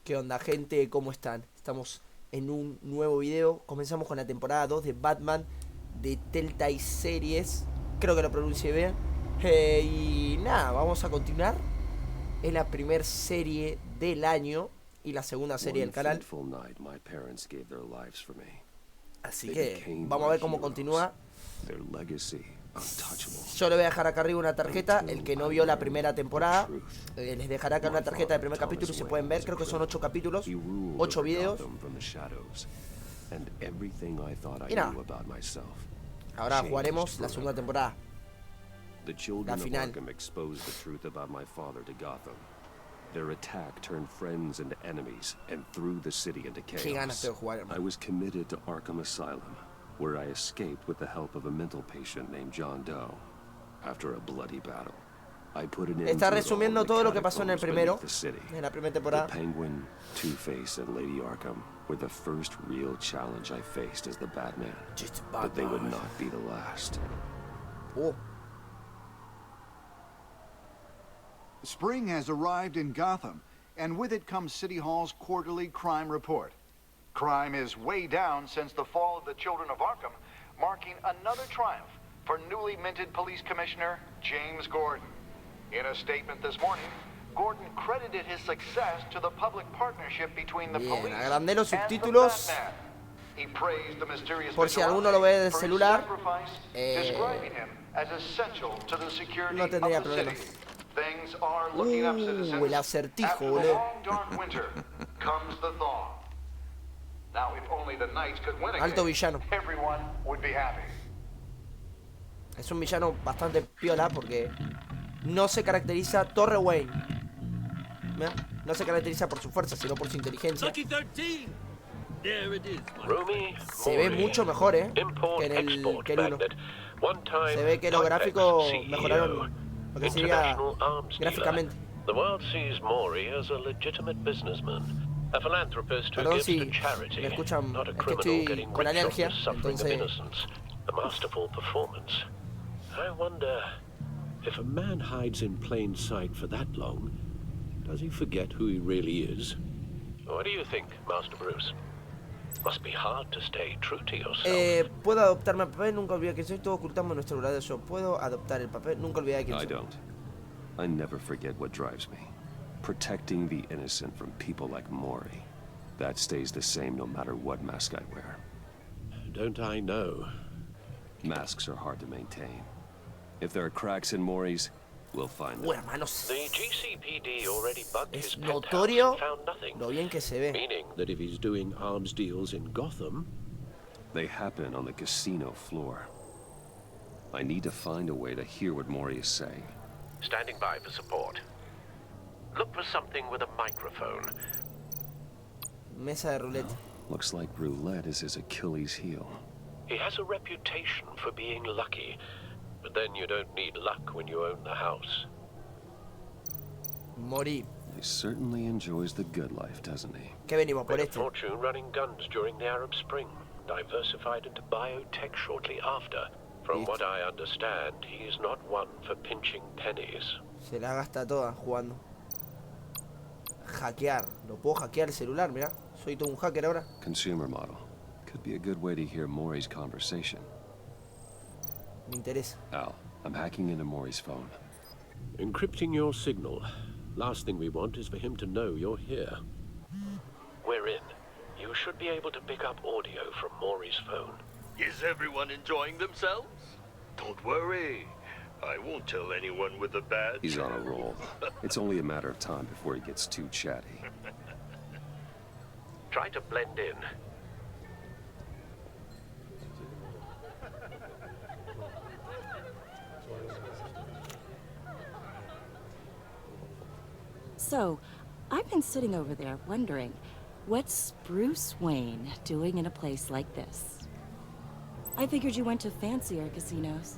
¿Qué onda, gente? ¿Cómo están? Estamos en un nuevo video. Comenzamos con la temporada 2 de Batman de TELLTALE Series. Creo que lo pronuncié bien. Y nada, vamos a continuar. Es la primera serie del año y la segunda serie del canal. Así que vamos a ver cómo continúa. Yo le voy a dejar acá arriba una tarjeta. El que no vio la primera temporada, les dejaré acá una tarjeta del primer capítulo y se pueden ver. Creo que son 8 capítulos, 8 videos. Y nada, ahora jugaremos la segunda temporada, la final. Their attack turned friends into enemies and threw the city into chaos. Qué ganas tengo de jugar, hermano. I was committed to Arkham Asylum, where I escaped with the help of a mental patient named John Doe. After a bloody battle, I put an end Está to it all resumiendo in the todo lo que pasó en el catacombs primero, beneath the city. en la primera temporada. The Penguin, Two-Face, and Lady Arkham were the first real challenge I faced as the Batman. But they would not be the last. Oh. Spring has arrived in Gotham, and with it comes City Hall's quarterly crime report. Crime is way down since the fall of the Children of Arkham, marking another triumph for newly minted Police Commissioner James Gordon. In a statement this morning, Gordon credited his success to the public partnership between the police agrandé los and the subtítulos. Batman. He praised the mysterious Por si alguno lo ve del for his celular, sacrifice, describing him as essential to the security no tendría of the city. problemas. Things are looking up, citizens. El acertijo, After the boludo. long, dark winter comes the thaw. Now, if only the Knights could win again, Alto villano. everyone would be happy. Es un villano bastante piola porque no se caracteriza Torre Wayne. ¿Ve? No se caracteriza por su fuerza, sino por su inteligencia. Se ve mucho mejor, que en el 1. Se ve que los gráficos mejoraron lo que sería gráficamente. The world sees Maury as a legitimate businessman, a philanthropist who Perdón gives si to charity, me escuchan, not a es que criminal estoy getting con rich off alergia, the suffering of entonces innocence. A masterful performance. I wonder if a man hides in plain sight for that long, does he forget who he really is? What do you think, Master Bruce? Must be hard to stay true to yourself. Puedo adoptarme el papel, nunca olvidé que soy, todo ocultamos nuestro verdadero yo. Puedo adoptar el papel, nunca olvidé de quién soy. I don't. I never forget what drives me. Protecting the innocent from people like Maury. That stays the same no matter what mask I wear. Don't I know? Masks are hard to maintain. If there are cracks in Maury's, we'll find them. Bueno, hermanos, The GCPD already bugged es his penthouse notorio and found nothing. lo bien que se ve. Meaning that if he's doing arms deals in Gotham, They happen on the casino floor. I need to find a way to hear what Maury is saying. standing by for support. Look for something with a microphone. Mesa de roulette. Looks like roulette is his Achilles heel. He has a reputation for being lucky, but then you don't need luck when you own the house. Morí. He certainly enjoys the good life, doesn't he? ¿Qué venimos por Made a este? fortune running guns during the Arab Spring, diversified into biotech shortly after. From what I understand, he is not one for pinching pennies. Se la gasta toda jugando. Hackear. Lo puedo hackear el celular, mirá. Soy todo un hacker ahora. Consumer model. Could be a good way to hear Maury's conversation. Me interesa. Al, I'm hacking into Maury's phone. Encrypting your signal. Last thing we want is for him to know you're here. We're in. You should be able to pick up audio from Maury's phone. Is everyone enjoying themselves? Don't worry. I won't tell anyone with a badge. He's on a roll. It's only a matter of time before he gets too chatty. Try to blend in. So, I've been sitting over there wondering, what's Bruce Wayne doing in a place like this? I figured you went to fancier casinos.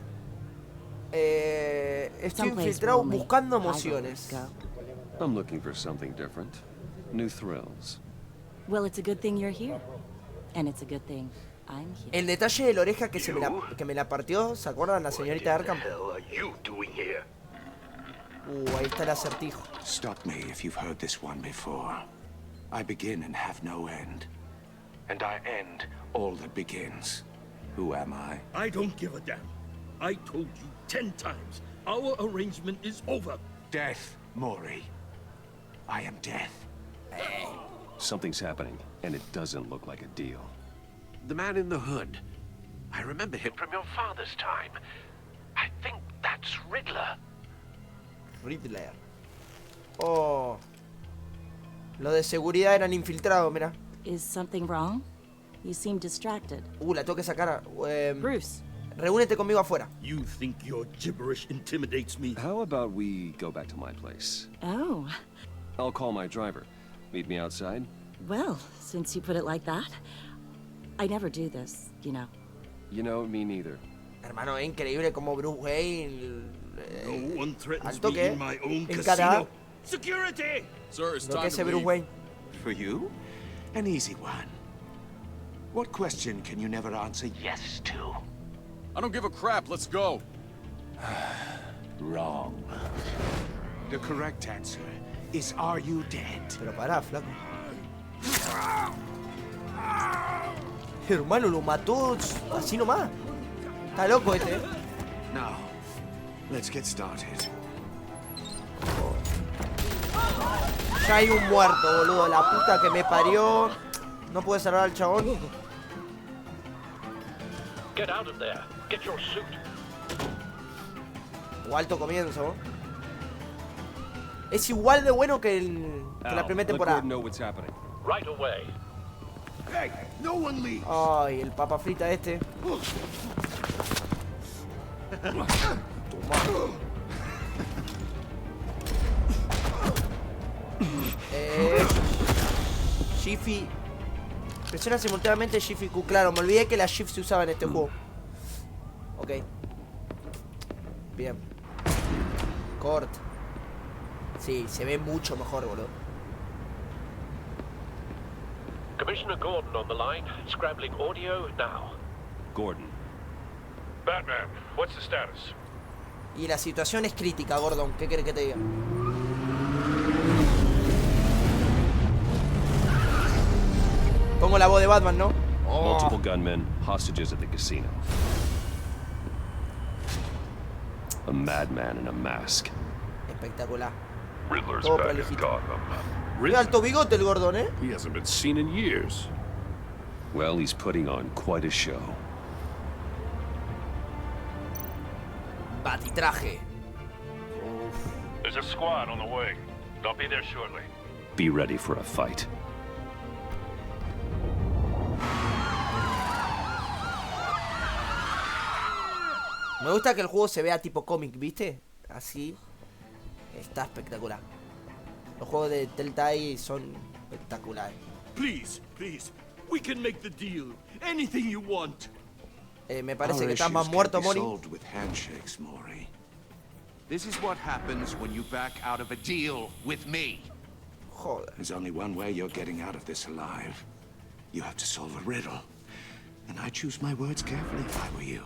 Estoy Someplace infiltrado where only buscando highballers emociones. go. I'm looking for something different. New thrills. Well, it's a good thing you're here. And it's a good thing I'm here. El detalle de la oreja que, que me la partió, ¿se acuerdan la señorita de Arkham? What the hell are you doing here? Ahí está el acertijo. Stop me if you've heard this one before. I begin and have no end. And I end all that begins. Who am I? I don't give a damn. I told you 10 times. Our arrangement is over. Death, Mori. I am death. Something's happening, and it doesn't look like a deal. The man in the hood. I remember him from your father's time. I think that's Riddler. Riddler. Oh. Los de seguridad eran infiltrados, mira. Is something wrong? You seem distracted. La tengo que sacar. Bruce. Reúnete conmigo afuera. You think your gibberish intimidates me? How about we go back to my place? Oh. I'll call my driver. Meet me outside? Well, since you put it like that. I never do this, you know. You know, me neither. Hermano, es increíble como Bruce Wayne. No one threatens al me toque, in my own encara casino. Security! Sir, it's lo que time es to Bruce leave. Wayne. For you? An easy one. What question can you never answer yes to? I don't give a crap. Let's go. Wrong. The correct answer is, are you dead? Pero pará, flaco. Hermano, lo mató así nomás. Está loco este, Now, let's get started. Ya hay un muerto, boludo. La puta que me parió. No puede salvar al chabón. Get out of there. Get your suit. O alto comienzo. Es igual de bueno que la primera temporada. Know what's happening. Right away. Hey, no one leave. Ay, el papa frita este. Shift y... Presiona simultáneamente Shift y Q. Claro, me olvidé que la Shift se usaba en este juego. Ok. Bien. Cort. Sí, se ve mucho mejor, boludo. Commissioner Gordon on the line. Scrambling audio now. Gordon. Batman, what's the status? Y la situación es crítica, Gordon. ¿Qué querés que te diga? Pongo la voz de Batman, ¿no? Multiple gunmen, hostages at the casino. A madman in a mask. Espectacular. Riddler's Todo back in prolijito. Gotham. Qué alto bigote el Gordon, ¿eh? He hasn't been seen in years. Well, he's putting on quite a show. Batitraje. There's a squad on the way. They'll be there shortly. Be ready for a fight. Me gusta que el juego se vea tipo cómic, ¿viste? Así. Está espectacular. Los juegos de TELLTALE son espectaculares. Please, please. We can make the deal. Anything you want. Me parece Our que estás más issues muerto, can't be Mori. solved with handshakes, Mori. This is what happens when you back out of a deal with me. Joder. There's only one way you're getting out of this alive. You have to solve a riddle. And I choose my words carefully if I were you.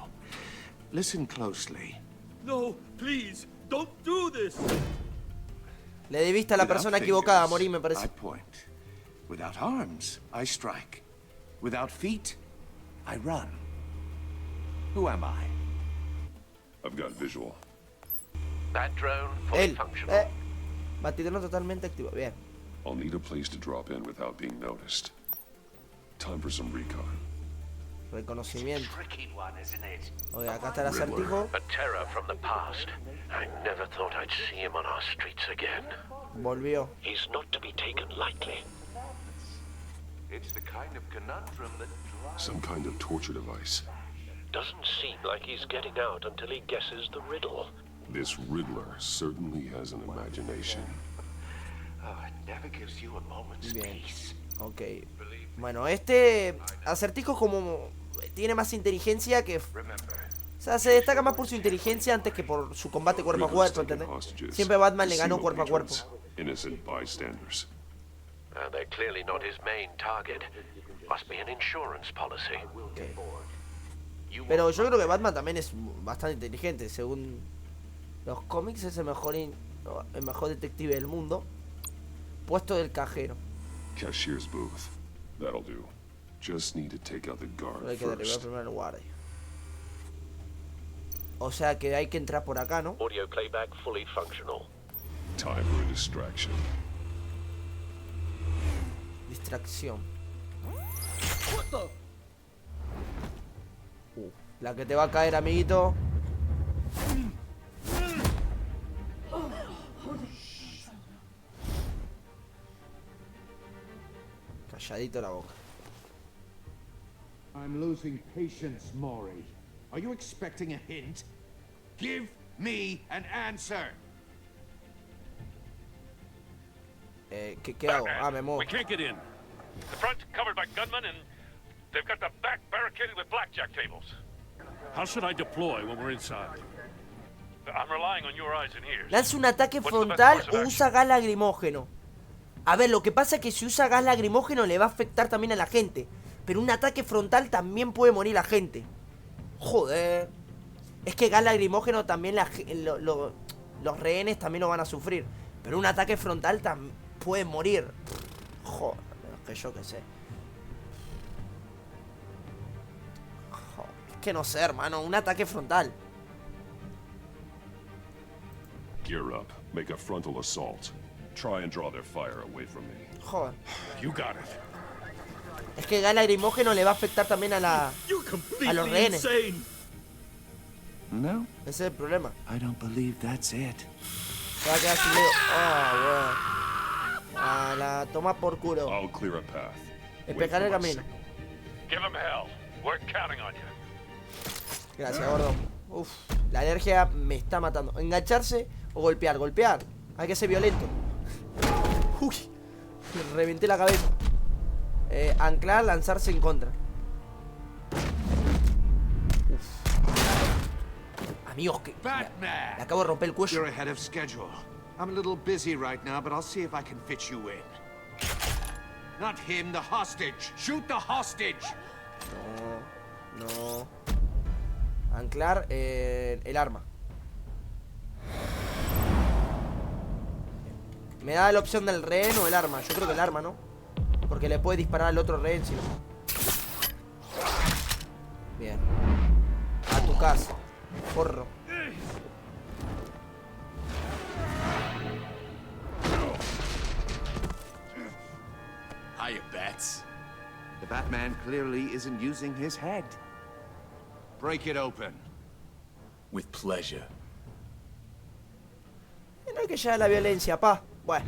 Listen closely. No, please. Don't do this. Le debiste a la Without persona equivocada, fingers, Mori, me I parece. point. Without arms, I strike. Without feet, I run. Who am I? I've got visual. That drone fully Él. functional. Batidrón totalmente activo. Bien. I'll need a place to drop in without being noticed. Time for some recon. Reconocimiento. Tricky one, isn't it? Ok, acá está el acertijo. A terror from the past. I never thought I'd see him on our streets again. Volvió. He's not to be taken lightly. It's the kind of conundrum that Some kind of torture device. Doesn't seem like he's getting out until he guesses the riddle. This Riddler certainly has an imagination. it never gives you a moment's Bien. peace. Ok. Bueno, este acertijo como tiene más inteligencia que... O sea, se destaca más por su inteligencia antes que por su combate cuerpo a Riddler's cuerpo, taking ¿entendés? hostages. Siempre Batman le Casino ganó cuerpo a cuerpo. patrons, innocent bystanders. They're clearly not his main target. Must be an insurance policy. Ok. Pero yo creo que Batman también es bastante inteligente. Según los cómics es el mejor detective del mundo. Puesto del cajero. Cashier's booth. That'll do. Just need to take out the guard Hay que derribar first. primero el guardia. O sea que hay que entrar por acá, ¿no? Audio playback fully functional. Time for a distraction. Distracción. La que te va a caer, amiguito. Calladito la boca. I'm losing patience, Maury. Are you expecting a hint? Give me an answer. ¿Qué hago? Ah, me muevo. We can't get in. The front covered by gunmen, and they've got the back barricaded with blackjack tables. How should I deploy when we're inside? I'm relying on your eyes and ears. ¿Lanza un ataque frontal o usa gas lacrimógeno? A ver, lo que pasa es que si usa gas lacrimógeno le va a afectar también a la gente. Pero un ataque frontal también puede morir la gente. Joder. Es que gas lacrimógeno también los rehenes también lo van a sufrir. Pero un ataque frontal también puede morir. Joder, que yo qué sé. Joder, es que no sé, hermano. Un ataque frontal. Gear up. Make a frontal assault. Try and draw their fire away from me. Joder. You got it. Es que gas lacrimógeno le va a afectar también a los rehenes. No, Ese es el problema. I don't believe that's it. Se va a quedar sin dedo. Ah, bueno. A la toma por culo. I'll clear a path. Despejar el camino. Give them hell. We're counting on you. Gracias, gordo. Uf, la alergia me está matando. Engancharse o golpear. Golpear. Hay que ser violento. Uy, me reventé la cabeza. Anclar, lanzarse en contra. Amigos, que le acabo de romper el cuello. You're ahead of schedule. I'm a little busy right now, but I'll see if I can fit you in. Not him, the hostage. Shoot the hostage. No. Anclar el arma. Me da la opción del rehén o el arma. Yo creo que el arma, ¿no? Porque le puede disparar al otro rehén si no. Bien. A tu casa, porro. Hiya, Bats. The Batman clearly isn't using his head. Break it open. With pleasure. No hay que llegar a la violencia, pa. Bueno,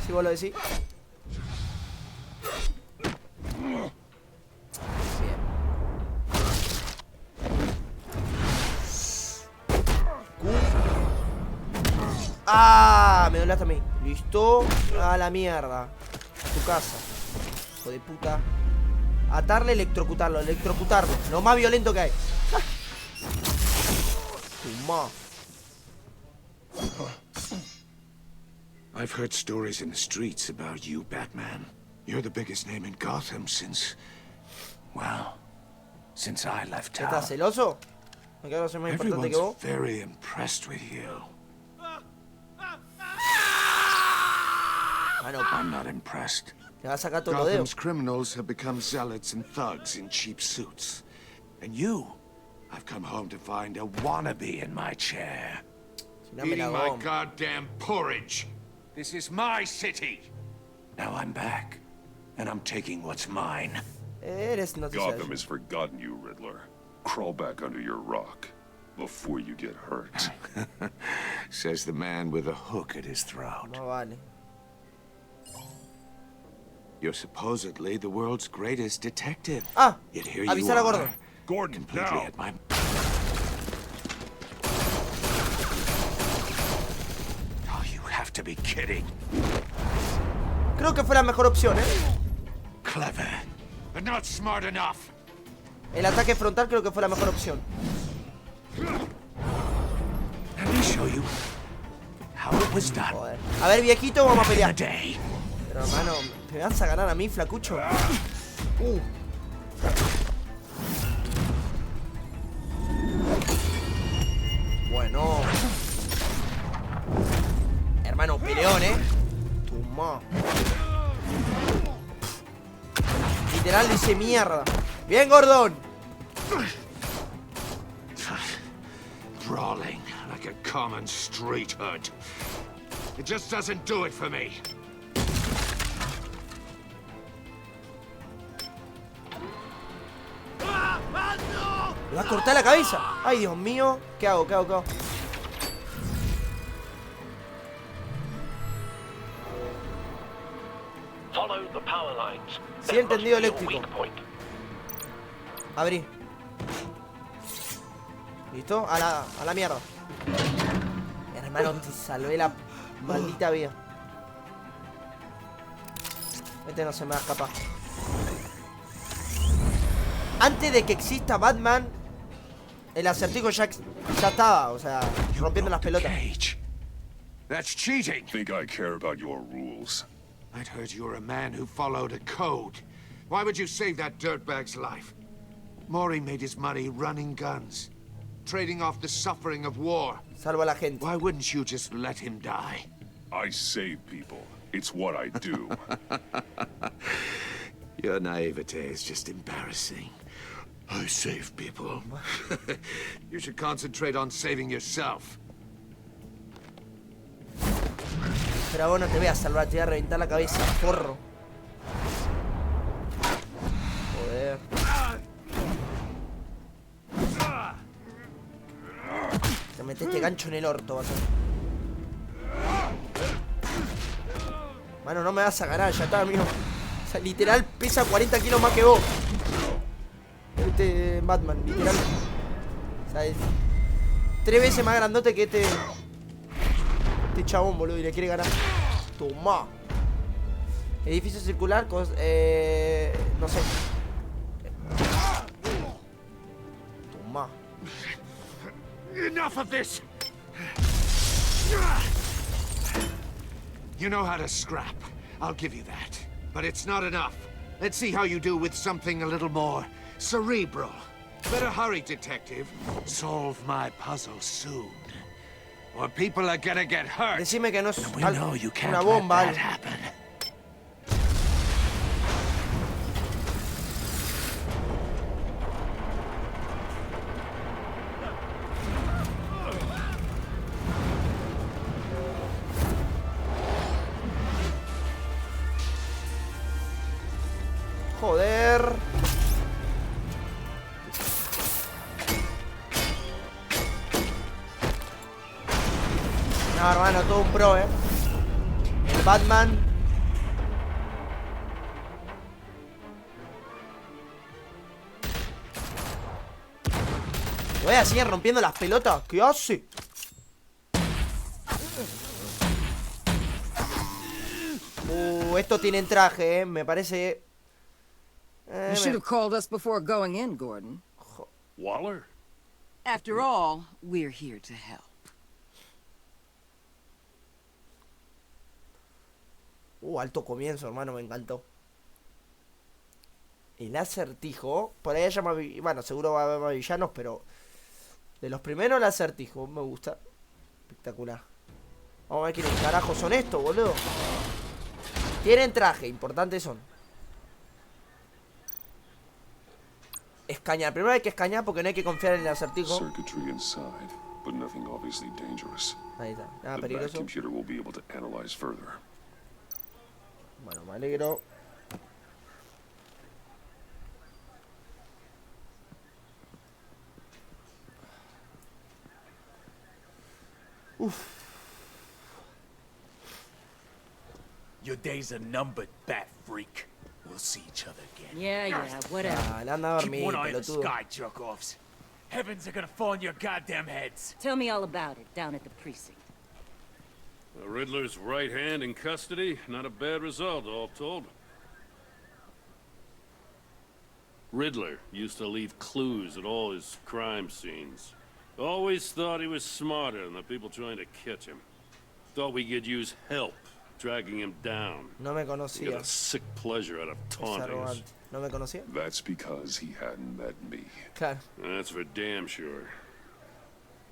si vos lo decís. Bien. ¡Ah! Me doblaste a mí. Listo. A la mierda. A tu casa. Hijo de puta. Atarle, electrocutarlo. Electrocutarlo. Lo más violento que hay. Toma. I've heard stories in the streets about you, Batman. You're the biggest name in Gotham since... well, since I left town. ¿Estás celoso? Me quedo ser más importante que vos. Everyone's very impressed with you. I'm not impressed. Te va a sacar todos los dedos. Gotham's criminals have become zealots and thugs in cheap suits. And you, I've come home to find a wannabe in my chair. Eating my goddamn porridge. This is my city. Now I'm back, and I'm taking what's mine. Eres noticiario. Gotham has forgotten you, Riddler. Crawl back under your rock before you get hurt. Says the man with a hook at his throat. No vale. You're supposedly the world's greatest detective. Ah, Yet here avisar a Gordon. Gordon, completely now. at my... Oh, you have to be kidding. Creo que fue la mejor opción, Clever, but not smart enough. El ataque frontal creo que fue la mejor opción. Let me show you how it was done. Joder. A ver, viejito, vamos a In a pelear. day. Pero hermano, ¿me vas a ganar a mí, flacucho? Bueno. Hermano, peleón, Toma. Literal le hice mierda. Bien, Gordon. Brawling like a common street hood. It just doesn't do it for me. Le va a cortar la cabeza. Ay, Dios mío. ¿Qué hago? ¿Qué hago? ¿Qué hago? Follow the power lines. Sí, entendido eléctrico. Abrí. ¿Listo? A la mierda. Hermano, te salvé la maldita vida. Este no se me va a escapar. Antes de que exista Batman, el acertijo ya estaba, o sea, rompiendo las pelotas. That's cheating. Think I care about your rules? I'd heard you were a man who followed a code. Why would you save that dirtbag's life? Mori made his money running guns, trading off the suffering of war. Salva a la gente. Why wouldn't you just let him die? I save people. It's what I do. Your naivete is just embarrassing. I save people. You should concentrate on saving yourself. Pero vos no te voy a salvar, te voy a reventar la cabeza, porro. Joder. Te metes este gancho en el orto, vas a ver. Mano, no me vas a ganar, ya está, amigo. O sea, literal pesa 40 kilos más que vos. Este Batman, literal. O sea, es 3 veces más grandote que este chabón, boludo, y le quiere ganar. Toma. Edificio circular, no sé. Toma. Enough of this! You know how to scrap. I'll give you that. But it's not enough. Let's see how you do with something a little more cerebral. Better hurry, detective. Solve my puzzle soon. Or people are gonna get hurt. Decime que no es una bomba. Joder. No, hermano, todo un pro, El Batman. Voy a seguir rompiendo las pelotas. ¿Qué hace? Estos tienen traje, me parece. You should have called us before going in, Gordon. Waller? After all, we're here to help. Alto comienzo, hermano, me encantó. El acertijo. Por ahí llama. Bueno, seguro va a haber más villanos, pero de los primeros el acertijo. Me gusta. Espectacular. Vamos a ver quiénes carajos son estos, boludo. Tienen traje, importantes son. Escañar. Primero hay que escañar porque no hay que confiar en el acertijo. Circuitry inside, but nothing obviously dangerous. Ahí está. Nada The peligroso. computer will be able to analyze further. Bueno, me alegro. Your days are numbered, bat freak. We'll see each other again. Yeah, whatever. Anda a Keep dormir, one eye in the pelotudo. sky, jerk-offs. Heavens are gonna fall on your goddamn heads. Tell me all about it down at the precinct. The Riddler's right hand in custody. Not a bad result, all told. Riddler used to leave clues at all his crime scenes. Always thought he was smarter than the people trying to catch him. Thought we could use help tracking him down. No me He got conocía. a sick pleasure out of Es taunting us. arrogante. No me conocía. That's because he hadn't met me. Claro. That's for damn sure.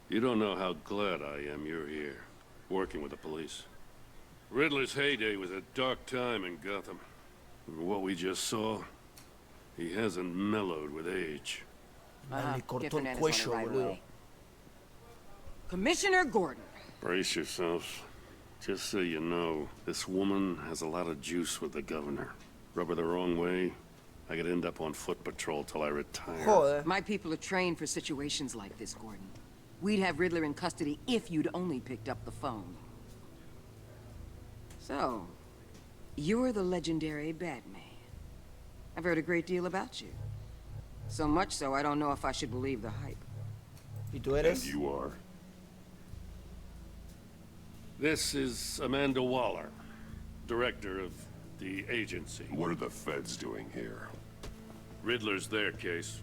You don't know how glad I am you're here, working with the police. Riddler's heyday was a dark time in Gotham. What we just saw, He hasn't mellowed with age. Le cortó Different el and it's cuello, on the right boludo. way. Commissioner Gordon. Brace yourselves. Just so you know, this woman has a lot of juice with the governor. Rub her the wrong way, I could end up on foot patrol till I retire. Joder. My people are trained for situations like this, Gordon. We'd have Riddler in custody if you'd only picked up the phone. So, you're the legendary Batman. I've heard a great deal about you. So much so, I don't know if I should believe the hype. ¿Y tú eres? And you are? This is Amanda Waller, director of the agency. What are the feds doing here? Riddler's their case.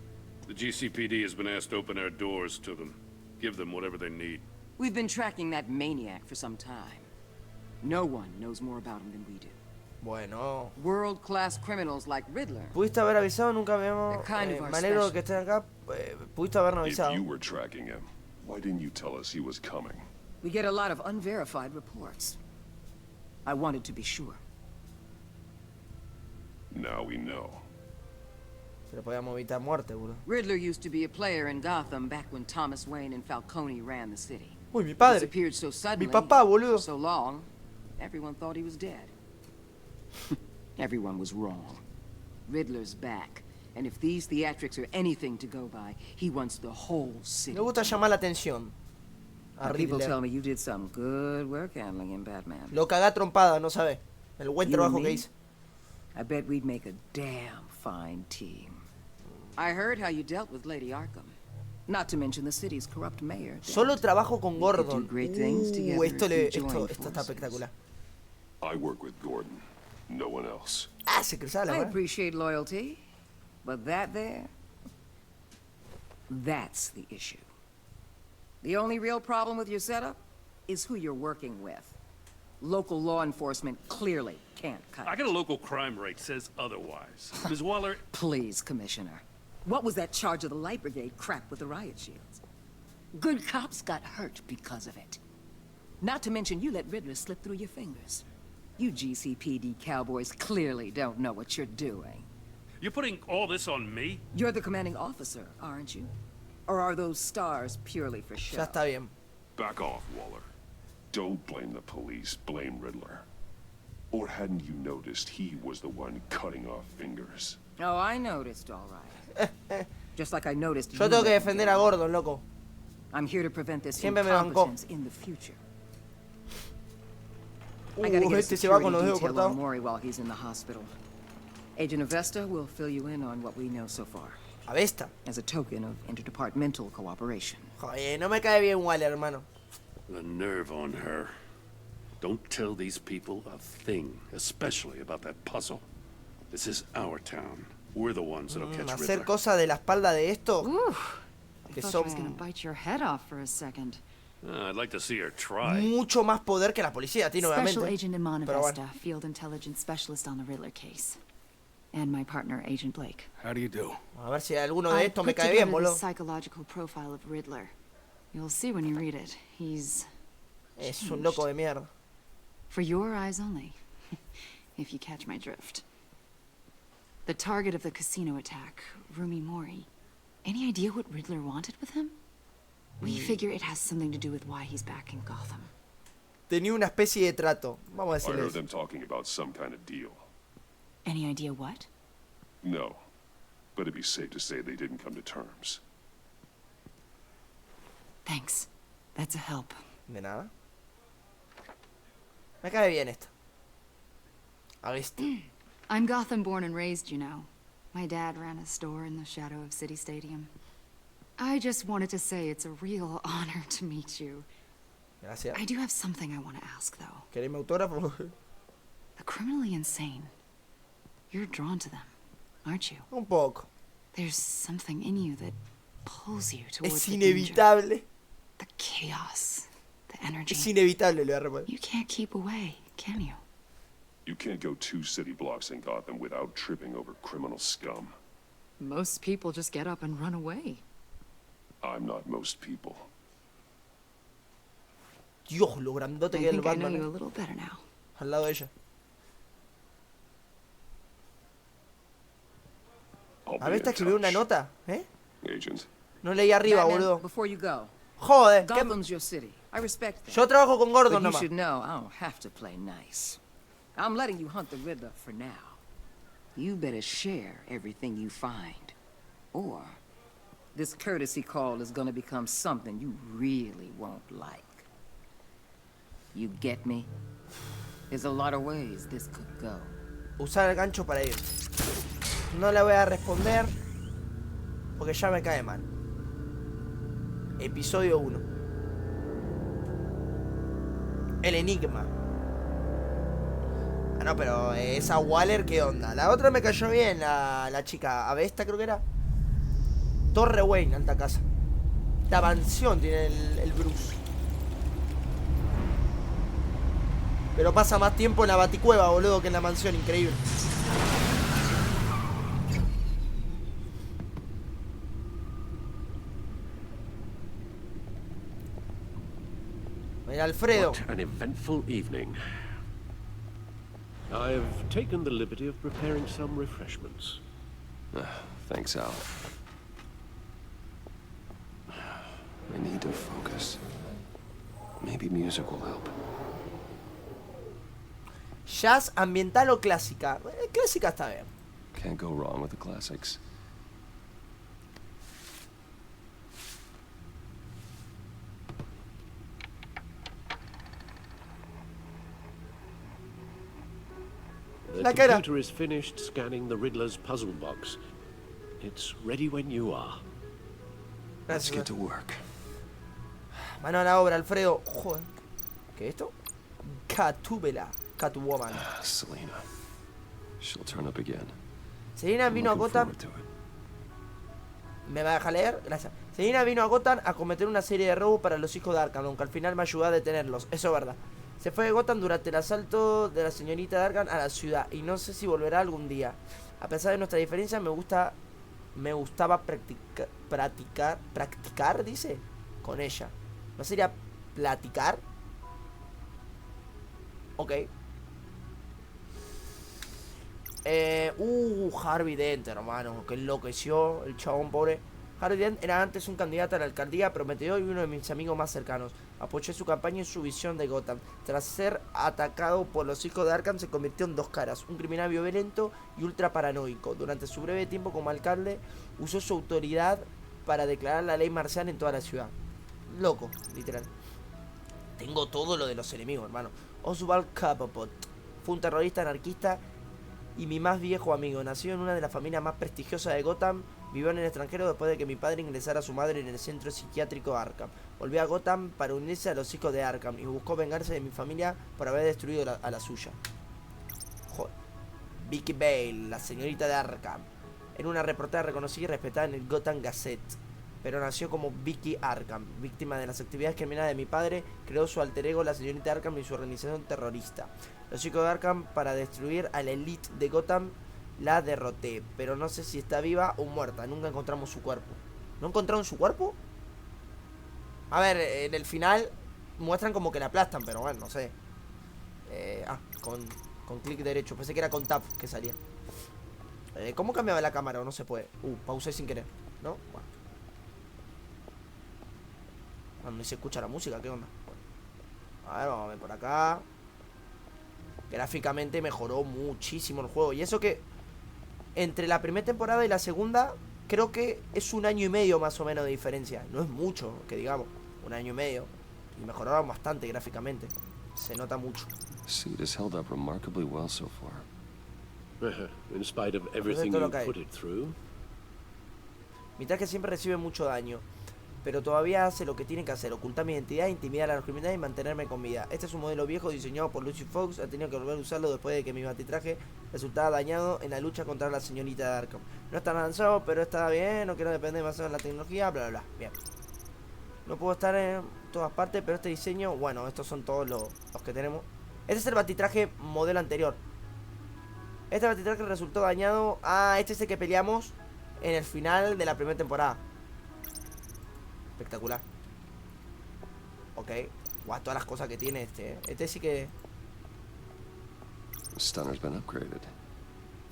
The GCPD has been asked to open our doors to them. Give them whatever they need. We've been tracking that maniac for some time. No one knows more about him than we do. Bueno. World-class criminals like Riddler. Pudiste haber avisado, nunca habíamos... Kind of our me alegro special. que estés acá. Pudiste habernos If avisado. you were tracking him, why didn't you tell us he was coming? We get a lot of unverified reports. I wanted to be sure. Now we know. Pero podíamos evitar muerte, boludo. Riddler used to be a player in Gotham back when Thomas Wayne and Falcone ran the city. Uy, mi padre. Disappeared so suddenly, Mi papá, boludo. for so long, everyone thought he was dead. Everyone was wrong. Riddler's back, and if these theatrics are anything to go by, he wants the whole city. Me gusta llamar la atención. A Now, people tell Riddler. me you did some good work handling him, Batman. Lo cagá trompada, no sabe. El buen You trabajo and que me? hice. I bet we'd make a damn fine team. I heard how you dealt with Lady Arkham. Not to mention the city's corrupt mayor. Solo trabajo con We could Gordon. do great things together Esto, if we esto joined está forces. espectacular. I work with Gordon. No one else. Ah, se cruzaba la I mano. appreciate loyalty, but that there, that's the issue. The only real problem with your setup is who you're working with. Local law enforcement clearly can't cut I it. got a local crime rate says otherwise. Ms. Waller, Please, Commissioner. What was that charge of the Light Brigade crap with the riot shields? Good cops got hurt because of it. Not to mention you let Riddler slip through your fingers. You GCPD cowboys clearly don't know what you're doing. you're putting all this on me? You're the commanding officer, aren't you? Or are those stars purely for show? Ya está bien. Back off, Waller. Don't blame the police, blame Riddler. Or hadn't you noticed he was the one cutting off fingers? Oh, I noticed, all right. Just like I noticed Yo you tengo que let him defender get a away. Gordon, loco. I'm here to prevent this Siempre me bancó. incompetence in the future. I gotta get a Este se va con security los dedos detail on cortados. Maury while he's in the hospital. Agent Avesta will fill you in on what we know so far, Avesta. as a token of interdepartmental cooperation. Joder, no me cae bien Waller, hermano. The nerve on her. Don't tell these people a thing, especially about that puzzle. This is our town. We're the ones that'll catch Hacer Riddler. cosas de la espalda de esto. I Que thought son she was gonna bite your head off for a second. I'd like to see her try. mucho más poder que la policía tiene, Special obviamente. Agent Iman Pero Avesta, bueno. Field Intelligence Specialist on the Riddler case. And my partner, Agent Blake. How do you do? A ver si alguno de I estos me put cae bien, together the boludo. psychological profile of Riddler. You'll see when you read it. He's Es un loco de mierda. for your eyes only, if you catch my drift. The target of the casino attack, Rumi Mori. Any idea what Riddler wanted with him? We figure it has something to do with why he's back in Gotham. Tenía una especie de trato. Vamos a I heard decirles. them talking about some kind of deal. Any idea what? No. But it'd be safe to say they didn't come to terms. Thanks. That's a help. De nada. Me cae bien esto. Avesta. I'm Gotham born and raised, you know. My dad ran a store in the shadow of City Stadium. I just wanted to say it's a real honor to meet you. Gracias. I do have something I want to ask, though. ¿Queréis mi autógrafo? The criminally insane. You're drawn to them, aren't you? Un poco. There's something in you that pulls you towards Es the danger, inevitable. the chaos, the energy. Es inevitable, le voy a reponer. You can't keep away, can you? You can't go 2 city blocks in Gotham without tripping over criminal scum. Most people just get up and run away. I'm not most people. Dios, lo grandote I que es el think I know Batman. you a little better now. Al lado de ella. A ver, está escribiendo una nota, ¿eh? Agent. No leí arriba, Batman, boludo. before you go, Joder, Gotham's your city. I respect that. Yo trabajo con Gordon But you nomás. should know I don't have to play nice. I'm letting you hunt the Riddler for now. You better share everything you find. Or this courtesy call is gonna become something you really won't like. You get me? There's a lot of ways this could go. Usar el gancho para ir. No le voy a responder porque ya me cae mal. Episodio 1. El enigma. Ah, no, pero esa Waller, ¿qué onda? La otra me cayó bien, la chica Avesta, creo que era. Torre Wayne, alta casa. La mansión tiene el Bruce. Pero pasa más tiempo en la baticueva, boludo, que en la mansión, increíble. Mira, Alfredo. What an eventful evening. I've taken the liberty of preparing some refreshments. Thanks, Al. I need to focus. Maybe music will help. Jazz, ambiental o clásica. Clásica está bien. Can't go wrong with the classics. The computer is finished scanning the Riddler's puzzle box. It's ready when you are. Let's get to work. Mano a la obra, Alfredo. Joder. ¿Qué es esto? Catwoman. Selena. She'll turn up again. Selena vino a Gotham. ¿Me va a dejar leer? Gracias. Selena vino a Gotham a cometer una serie de robos para los hijos de Arkham, aunque al final me ayudó a detenerlos. Eso es verdad. Se fue de Gotham durante el asalto de la señorita de Arkham a la ciudad y no sé si volverá algún día. A pesar de nuestra diferencia, me gustaba practicar, dice, con ella. ¿No sería platicar? Ok. Harvey Dent, hermano, que enloqueció el chabón pobre. Harvey Dent era antes un candidato a la alcaldía prometedor y uno de mis amigos más cercanos. Apoyé su campaña y su visión de Gotham. Tras ser atacado por los hijos de Arkham, se convirtió en dos caras, un criminal violento y ultra paranoico. Durante su breve tiempo como alcalde, usó su autoridad para declarar la ley marcial en toda la ciudad. Loco, literal. Tengo todo lo de los enemigos, hermano. Oswald Cobblepot fue un terrorista anarquista y mi más viejo amigo. Nació en una de las familias más prestigiosas de Gotham. Vivió en el extranjero después de que mi padre ingresara a su madre en el centro psiquiátrico Arkham. Volvió a Gotham para unirse a los hijos de Arkham y buscó vengarse de mi familia por haber destruido a la suya. Joder. Vicky Bale, la señorita de Arkham. Era una reportera reconocida y respetada en el Gotham Gazette, pero nació como Vicky Arkham. Víctima de las actividades criminales de mi padre, creó su alter ego, la señorita Arkham, y su organización terrorista. Los chicos de Arkham, para destruir a la elite de Gotham, la derroté, pero no sé si está viva o muerta. Nunca encontramos su cuerpo. ¿No encontraron su cuerpo? A ver, en el final muestran como que la aplastan, pero bueno, no sé. Con clic derecho. Pensé que era con tap que salía. ¿Cómo cambiaba la cámara? O no se puede. Pausé sin querer, ¿no? Bueno. No se escucha la música, ¿qué onda? Bueno. A ver, vamos a ver por acá. Gráficamente mejoró muchísimo el juego. Y eso que entre la primera temporada y la segunda, creo que es 1 año y medio más o menos de diferencia. No es mucho, que digamos, 1 año y medio. Y mejoraron bastante gráficamente. Se nota mucho. Suit has held up remarkably well so far. In spite of everything you put it through. Mi traje siempre recibe mucho daño, pero todavía hace lo que tiene que hacer: ocultar mi identidad, intimidar a los criminales y mantenerme con vida. Este es un modelo viejo diseñado por Lucy Fox. Ha tenido que volver a usarlo después de que mi batitraje resultaba dañado en la lucha contra la señorita de Arkham. No está avanzado, pero está bien. No quiero depender demasiado de la tecnología, bla bla bla. Bien. No puedo estar en todas partes, pero este diseño, bueno, estos son todos los que tenemos. Este es el batitraje modelo anterior. Este batitraje resultó dañado. Este es el que peleamos en el final de la primera temporada. Espectacular. Ok. Guau, todas las cosas que tiene este. Este sí que... The stunner's been upgraded.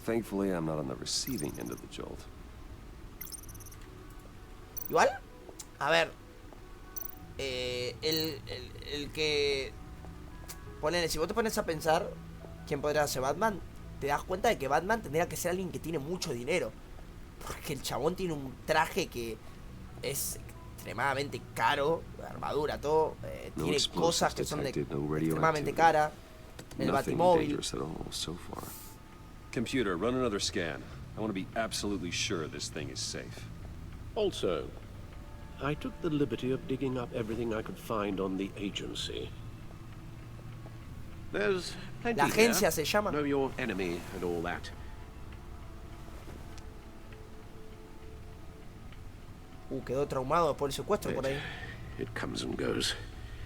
Thankfully, I'm not on the receiving end of the jolt. Igual, a ver, el que... Ponele, si vos te pones a pensar quién podría ser Batman, te das cuenta de que Batman tendría que ser alguien que tiene mucho dinero. Porque el chabón tiene un traje que es extremadamente caro, armadura, todo. Tiene cosas que son extremadamente caras. El Batimóvil. Computer, run another scan. I want to be absolutely sure this thing is safe. Also, I took the liberty of digging up everything I could find on the agency. There's plenty La agencia here. se llama. Know your enemy and all that. Quedó traumado por el secuestro por ahí. It comes and goes.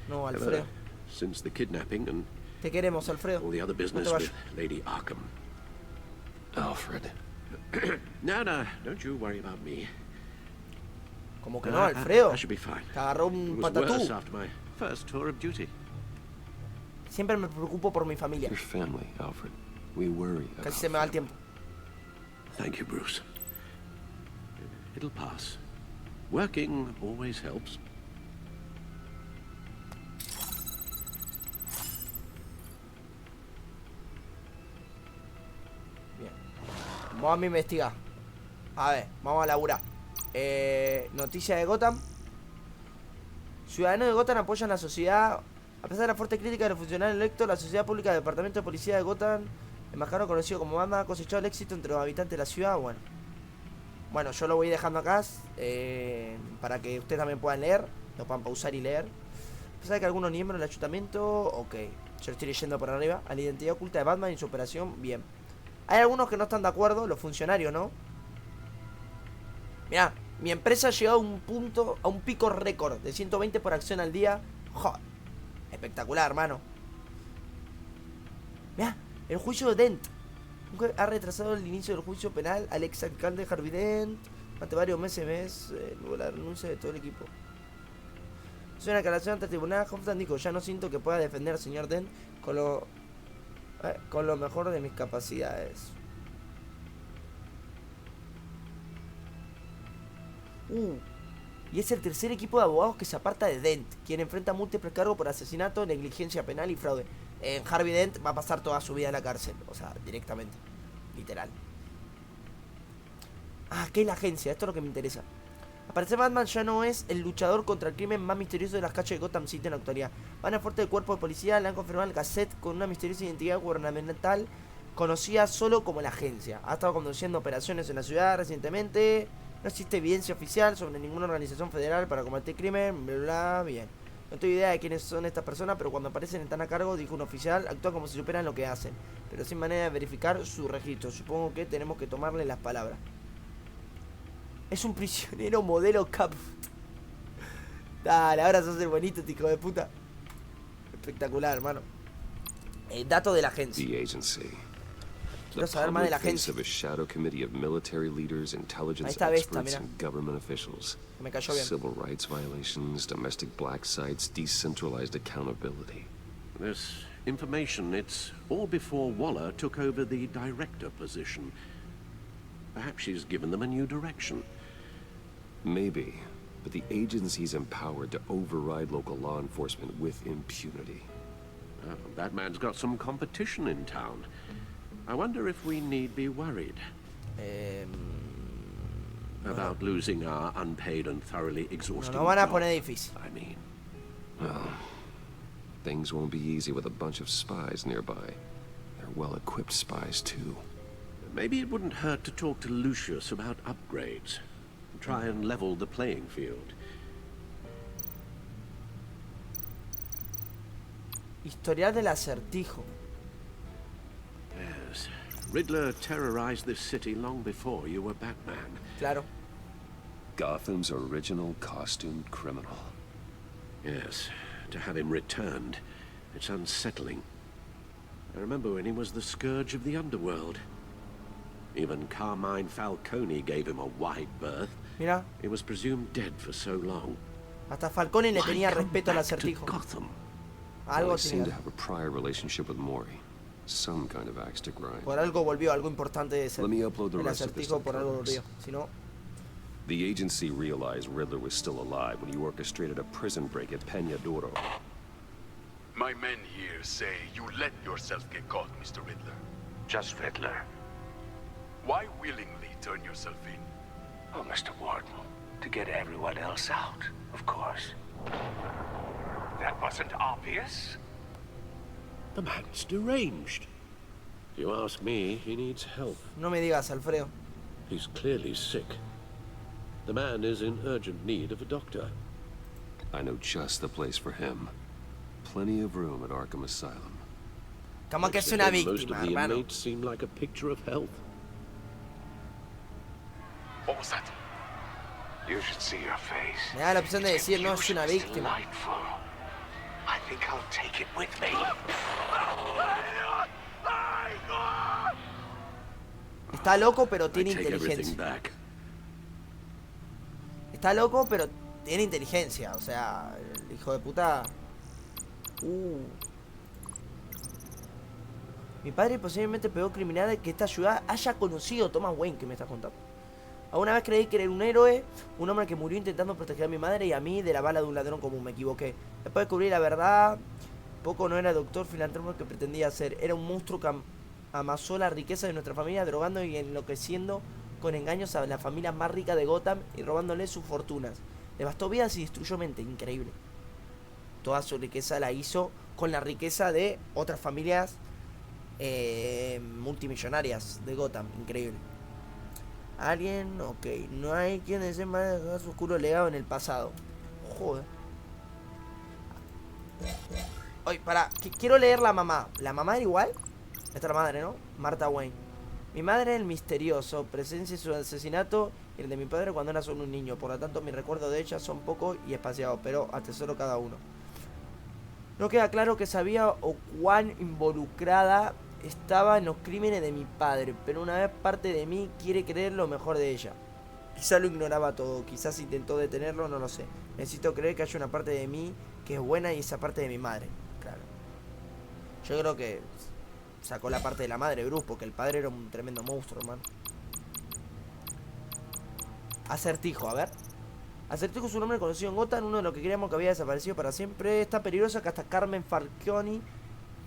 No, Alfredo. Since the kidnapping and Te queremos, Alfredo. all the other business with Lady Arkham. Alfred. No, don't you worry about me. Como que no, Alfredo. I should be fine. Te agarró un patatú. After my first tour of duty. Siempre me preocupo por mi familia. Your family, Alfred. We worry about Casi se me va el tiempo. Thank you, Bruce. It'll pass. Working always helps. Bien. Vamos a investigar. A ver, vamos a laburar. Noticia de Gotham. Ciudadanos de Gotham apoyan la sociedad. A pesar de la fuerte crítica de los funcionarios electos, la sociedad pública del Departamento de Policía de Gotham, el más caro conocido como BANDA, ha cosechado el éxito entre los habitantes de la ciudad. Bueno, yo lo voy dejando acá para que ustedes también puedan leer, lo puedan pausar y leer. ¿Sabe que algunos miembros del ayuntamiento? Ok, yo lo estoy leyendo por arriba. A la identidad oculta de Batman y su operación, bien. Hay algunos que no están de acuerdo, los funcionarios, ¿no? Mirá, mi empresa ha llegado a un pico récord de 120 por acción al día. Joder, espectacular, hermano. Mirá, el juicio de Dent ha retrasado el inicio del juicio penal al ex alcalde Harvey Dent. Ante varios meses, luego la renuncia de todo el equipo. Es una declaración ante el tribunal. Hoffman dijo: ya no siento que pueda defender al señor Dent con lo mejor de mis capacidades. Y es el tercer equipo de abogados que se aparta de Dent, quien enfrenta múltiples cargos por asesinato, negligencia penal y fraude. Harvey Dent va a pasar toda su vida en la cárcel, o sea, directamente, literal. ¿Qué es la agencia? Esto es lo que me interesa. Al parecer Batman ya no es el luchador contra el crimen más misterioso de las calles de Gotham City en la actualidad. Van a fuerte del cuerpo de policía le han confirmado el Gazette con una misteriosa identidad gubernamental conocida solo como la agencia. Ha estado conduciendo operaciones en la ciudad recientemente. No existe evidencia oficial sobre ninguna organización federal para combatir el crimen, bla, bla, bien. No tengo idea de quiénes son estas personas, pero cuando aparecen están a cargo, dijo un oficial, actúan como si supieran lo que hacen, pero sin manera de verificar su registro. Supongo que tenemos que tomarle las palabras. Es un prisionero modelo Cap. Dale, ahora sos el bonito, hijo de puta. Espectacular, hermano. Dato de la agencia. Quiero saber más de la agencia. Ahí está Vesta, mira. Me cayó bien. Civil rights violations, domestic black sites, decentralized accountability. This information, it's all before Waller took over the director position. Perhaps she's given them a new direction. Maybe, but the agency's empowered to override local law enforcement with impunity. Batman's got some competition in town. I wonder if we need be worried about losing our unpaid and thoroughly exhausting no van a poner difícil. I mean, well, things won't be easy with a bunch of spies nearby. They're well-equipped spies, too. Maybe it wouldn't hurt to talk to Lucius about upgrades. Try and level the playing field. Historial del acertijo. Yes. Riddler terrorized this city long before you were Batman. Claro. Gotham's original costumed criminal. Yes. To have him returned, it's unsettling. I remember when he was the scourge of the underworld. Even Carmine Falcone gave him a wide berth. Mira. He was presumed dead for so long. Hasta Falcone le tenía respeto al acertijo. Algo seemed to have a prior relationship with Mori. Some kind of axe to grind. Por algo volvió, algo importante de ser. Let me upload the El rest of this acertijo por algo volvió. Si no, The agency realized Riddler was still alive when you orchestrated a prison break at Peña Duro. My men here say you let yourself get caught, Mr. Riddler. Just Riddler. Why willingly turn yourself in? Oh, Mr. Warden, to get everyone else out, of course. That wasn't obvious. The man's deranged. If you ask me, he needs help. No me digas, Alfredo. He's clearly sick. The man is in urgent need of a doctor. I know just the place for him. Plenty of room at Arkham Asylum. Como que es una Most of víctima, the hermano. inmates seem like a picture of health. What was that? You should see your face. Me da la opción de decir, no, es una víctima. Delightful. I think I'll take it with me. Está loco, pero tiene I take everything inteligencia. back. Está loco, pero tiene inteligencia. O sea, el hijo de puta. Mi padre posiblemente pegó criminal que esta ciudad haya conocido a Thomas Wayne, que me está contando. Alguna vez creí que era un héroe, un hombre que murió intentando proteger a mi madre y a mí de la bala de un ladrón común. Me equivoqué. Después de descubrir la verdad, poco no era doctor filántropo que pretendía ser. Era un monstruo que amasó la riqueza de nuestra familia, drogando y enloqueciendo con engaños a la familia más rica de Gotham y robándole sus fortunas. Devastó vidas y destruyó mente. Increíble. Toda su riqueza la hizo con la riqueza de otras familias multimillonarias de Gotham. Increíble. Alguien, ok. No hay quien desee más dejar su oscuro legado en el pasado. Joder. Oye, pará. Quiero leer la mamá. ¿La mamá era igual? Esta es la madre, ¿no? Martha Wayne. Mi madre, el misterioso, presencia su asesinato y el de mi padre cuando era solo un niño. Por lo tanto, mis recuerdos de ella son pocos y espaciados, pero atesoro cada uno. No queda claro que sabía o cuán involucrada estaba en los crímenes de mi padre, pero una vez parte de mí quiere creer lo mejor de ella. Quizá lo ignoraba todo, quizás intentó detenerlo, no lo sé. Necesito creer que hay una parte de mí que es buena y esa parte de mi madre. Claro. Yo creo que sacó la parte de la madre, Bruce, porque el padre era un tremendo monstruo, hermano. Acertijo, a ver. Acertijo es un hombre conocido en Gotham, uno de los que creíamos que había desaparecido para siempre. Está peligrosa que hasta Carmen Falconi,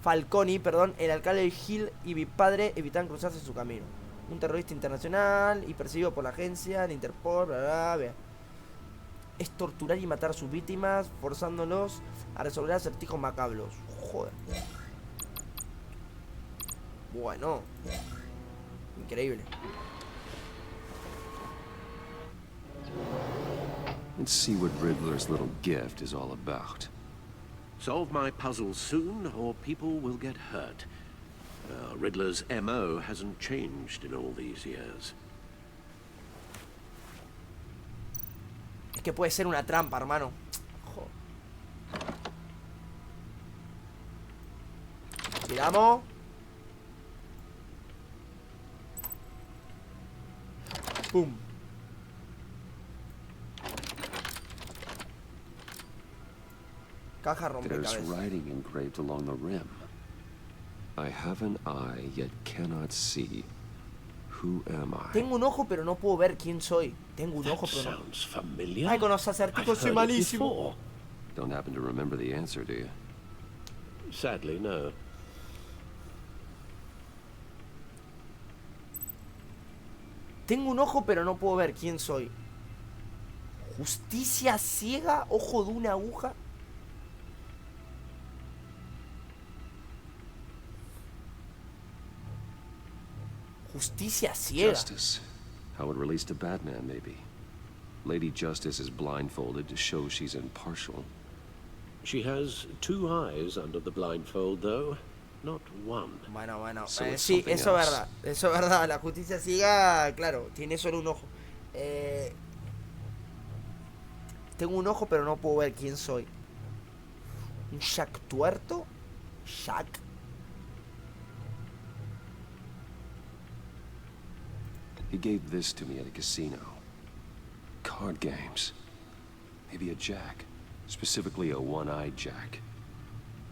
el alcalde de Hill y mi padre evitaban cruzarse en su camino. Un terrorista internacional y perseguido por la agencia, el Interpol, bla, bla, bla. Es torturar y matar a sus víctimas, forzándolos a resolver acertijos macabros. Joder. Bueno. Increíble. Let's see what Riddler's little gift is all about. Solve my puzzle soon, or people will get hurt. Riddler's MO hasn't changed in all these years. Es que puede ser una trampa, hermano. Joder. Tiramos. Pum. Caja There's rompecabezas. writing engraved along the rim. I have an eye, yet cannot see. Who am I? Tengo un ojo, pero no puedo ver quién soy. Tengo un ojo, pero no. Sounds familiar. Ay, con los acertijos soy malísimo. Don't happen to remember the answer, do you? Sadly, no. Tengo un ojo, pero no puedo ver quién soy. Justicia ciega, ojo de una aguja. Justicia ciega. Justice. How it relates to Batman, maybe. Lady Justice is blindfolded to show she's impartial. She has two eyes under the blindfold, though. Not one. Bueno. So it's Sí, something eso es else. verdad. Eso es verdad. La justicia ciega, claro, tiene solo un ojo. Tengo un ojo, pero no puedo ver quién soy. ¿Un Jack tuerto? Jack. He gave this to me at a casino. Card games. Maybe a jack. Specifically a one-eyed jack.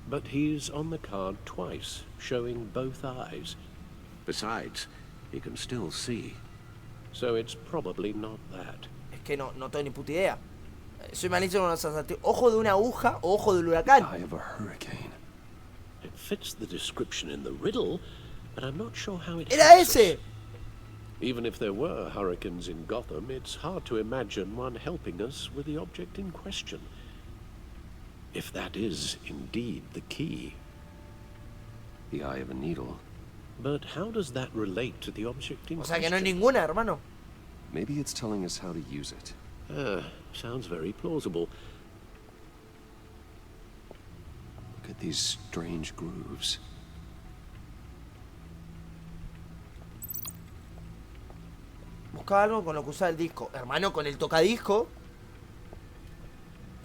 But he's on the card twice, showing both eyes. Besides, he can still see. So it's probably not that. Es Es que no tengo ni puta idea. Soy malísimo con los acertijos. Ojo de una aguja o ojo del huracán. Eye of a hurricane. It fits the description in the riddle, but I'm not sure how it ¡Era helps ese! us. Even if there were hurricanes in Gotham, it's hard to imagine one helping us with the object in question. If that is indeed the key. The eye of a needle. But how does that relate to the object in O sea que question? no hay ninguna, hermano. Maybe it's telling us how to use it. Sounds very plausible. Look at these strange grooves. Buscaba algo con lo que usaba el disco. Hermano, con el tocadisco.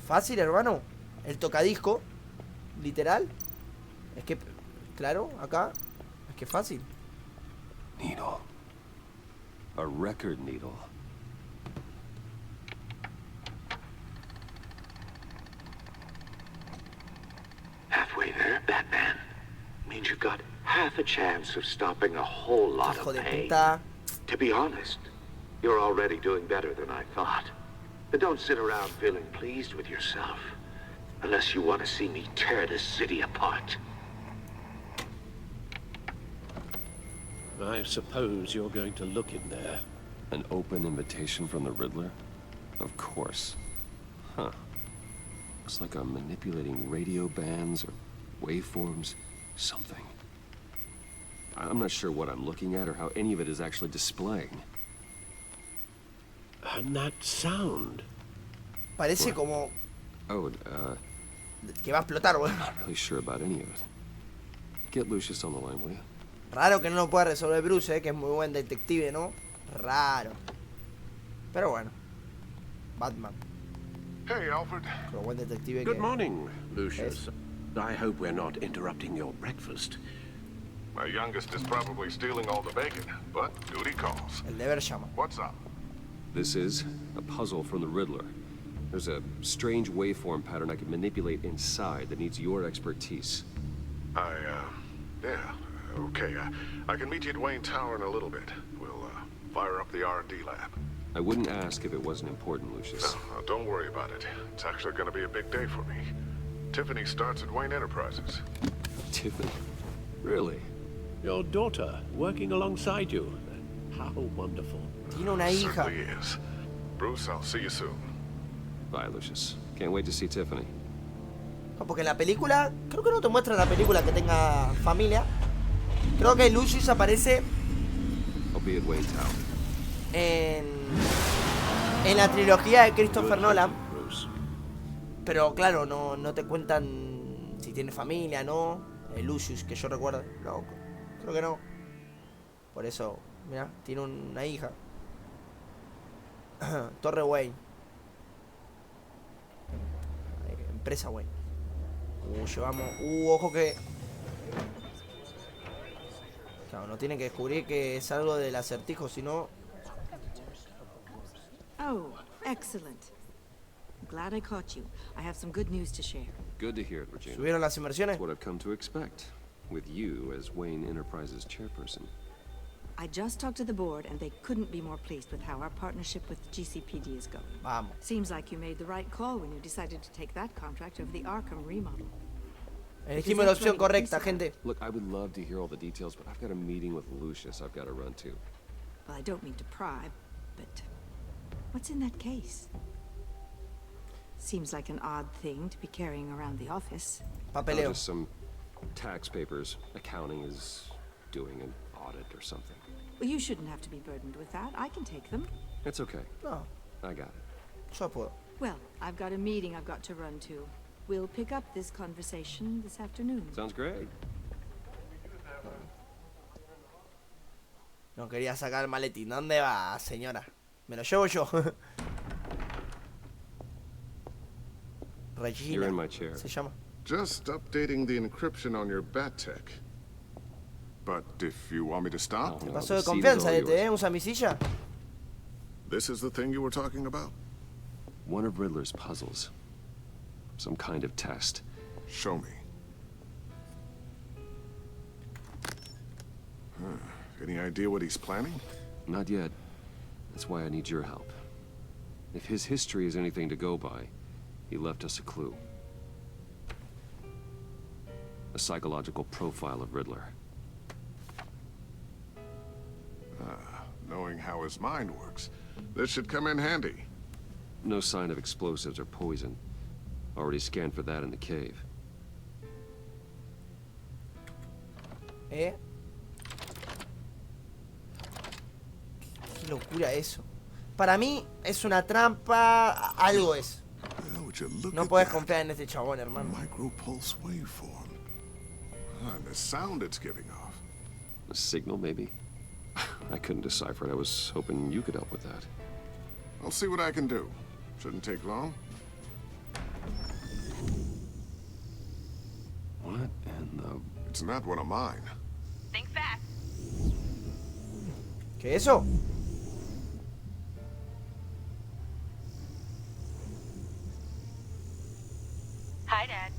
Fácil, hermano. El tocadisco. Literal. Es que, claro, acá. Es que fácil. Needle. A record needle. Halfway there, Batman. Means you've got half a chance of stopping a whole lot Hijo of de pain. puta. To be honest, you're already doing better than I thought. But don't sit around feeling pleased with yourself. Unless you want to see me tear this city apart. I suppose you're going to look in there. An open invitation from the Riddler? Of course. Huh. Looks like I'm manipulating radio bands or waveforms. Something. I'm not sure what I'm looking at or how any of it is actually displaying. And that sound. Parece como Oh, que va a explotar, güey. I'm not really sure about any of it. Get Lucius on the line, will you? Raro que no lo pueda resolver Bruce, que es muy buen detective, ¿no? Raro. Pero bueno. Batman. Hey, Alfred. Pero buen detective Good que... morning, Lucius. I hope we're not interrupting your breakfast. My youngest is probably stealing all the bacon, but duty calls. El deber llama. What's up? This is a puzzle from the Riddler. There's a strange waveform pattern I can manipulate inside that needs your expertise. Yeah, okay. I can meet you at Wayne Tower in a little bit. We'll, fire up the R&D lab. I wouldn't ask if it wasn't important, Lucius. No, don't worry about it. It's actually gonna be a big day for me. Tiffany starts at Wayne Enterprises. Tiffany? Really? Your daughter working alongside you. How wonderful. Tiene una hija. Certainly is. Bruce, I'll see you soon. Bye, Lucius. Can't wait to see Tiffany. No, porque en la película, creo que no te muestra la película que tenga familia. Creo que Lucius aparece I'll be at Wayne Tower. en la trilogía de Christopher Nolan. Pero claro, no te cuentan si tiene familia, ¿no? Lucius, que yo recuerdo. No, creo que no. Por eso, mira, tiene una hija. Torre Wayne. Empresa Wayne. Llevamos. Ojo que. Claro, no tienen que descubrir que es algo del acertijo, sino. Oh, excellent. I'm glad I caught you. I have some good news to share. Good to hear it, Regina. ¿Subieron las inversiones? That's what I've come to expect, with you as Wayne Enterprises chairperson. I just talked to the board, and they couldn't be more pleased with how our partnership with GCPD is going. Vamos. Seems like you made the right call when you decided to take that contract over the Arkham remodel. Elegimos la opción correcta, gente. Look, I would love to hear all the details, but I've got a meeting with Lucius I've got to run to. Well, I don't mean to pry, but what's in that case? Seems like an odd thing to be carrying around the office. Papeleo. Just some tax papers. Accounting is doing an audit or something. Well, you shouldn't have to be burdened with that. I can take them. It's okay. No. I got it. Yo puedo. Well, I've got a meeting I've got to run to. We'll pick up this conversation this afternoon. Sounds great. No quería sacar el maletín. ¿Dónde va, señora? Me lo llevo yo. Regina. You're in my chair. Se llama. Just updating the encryption on your Bat-Tech. But if you want me to stop... Te pasó de confianza, Usa mi silla. This is the thing you were talking about? One of Riddler's puzzles. Some kind of test. Show me. Any idea what he's planning? Not yet. That's why I need your help. If his history is anything to go by, he left us a clue. A psychological profile of Riddler. Knowing how his mind works, this should come in handy. No sign of explosives or poison. Already scanned for that in the cave. Qué locura eso. Para mí es una trampa, algo es. No puedes confiar en este chabón, hermano. Micropulse waveform. And the sound it's giving off. A signal, maybe? I couldn't decipher it. I was hoping you could help with that. I'll see what I can do. Shouldn't take long. What in the... It's not one of mine. Think fast. ¿Qué es eso? Hi, Dad.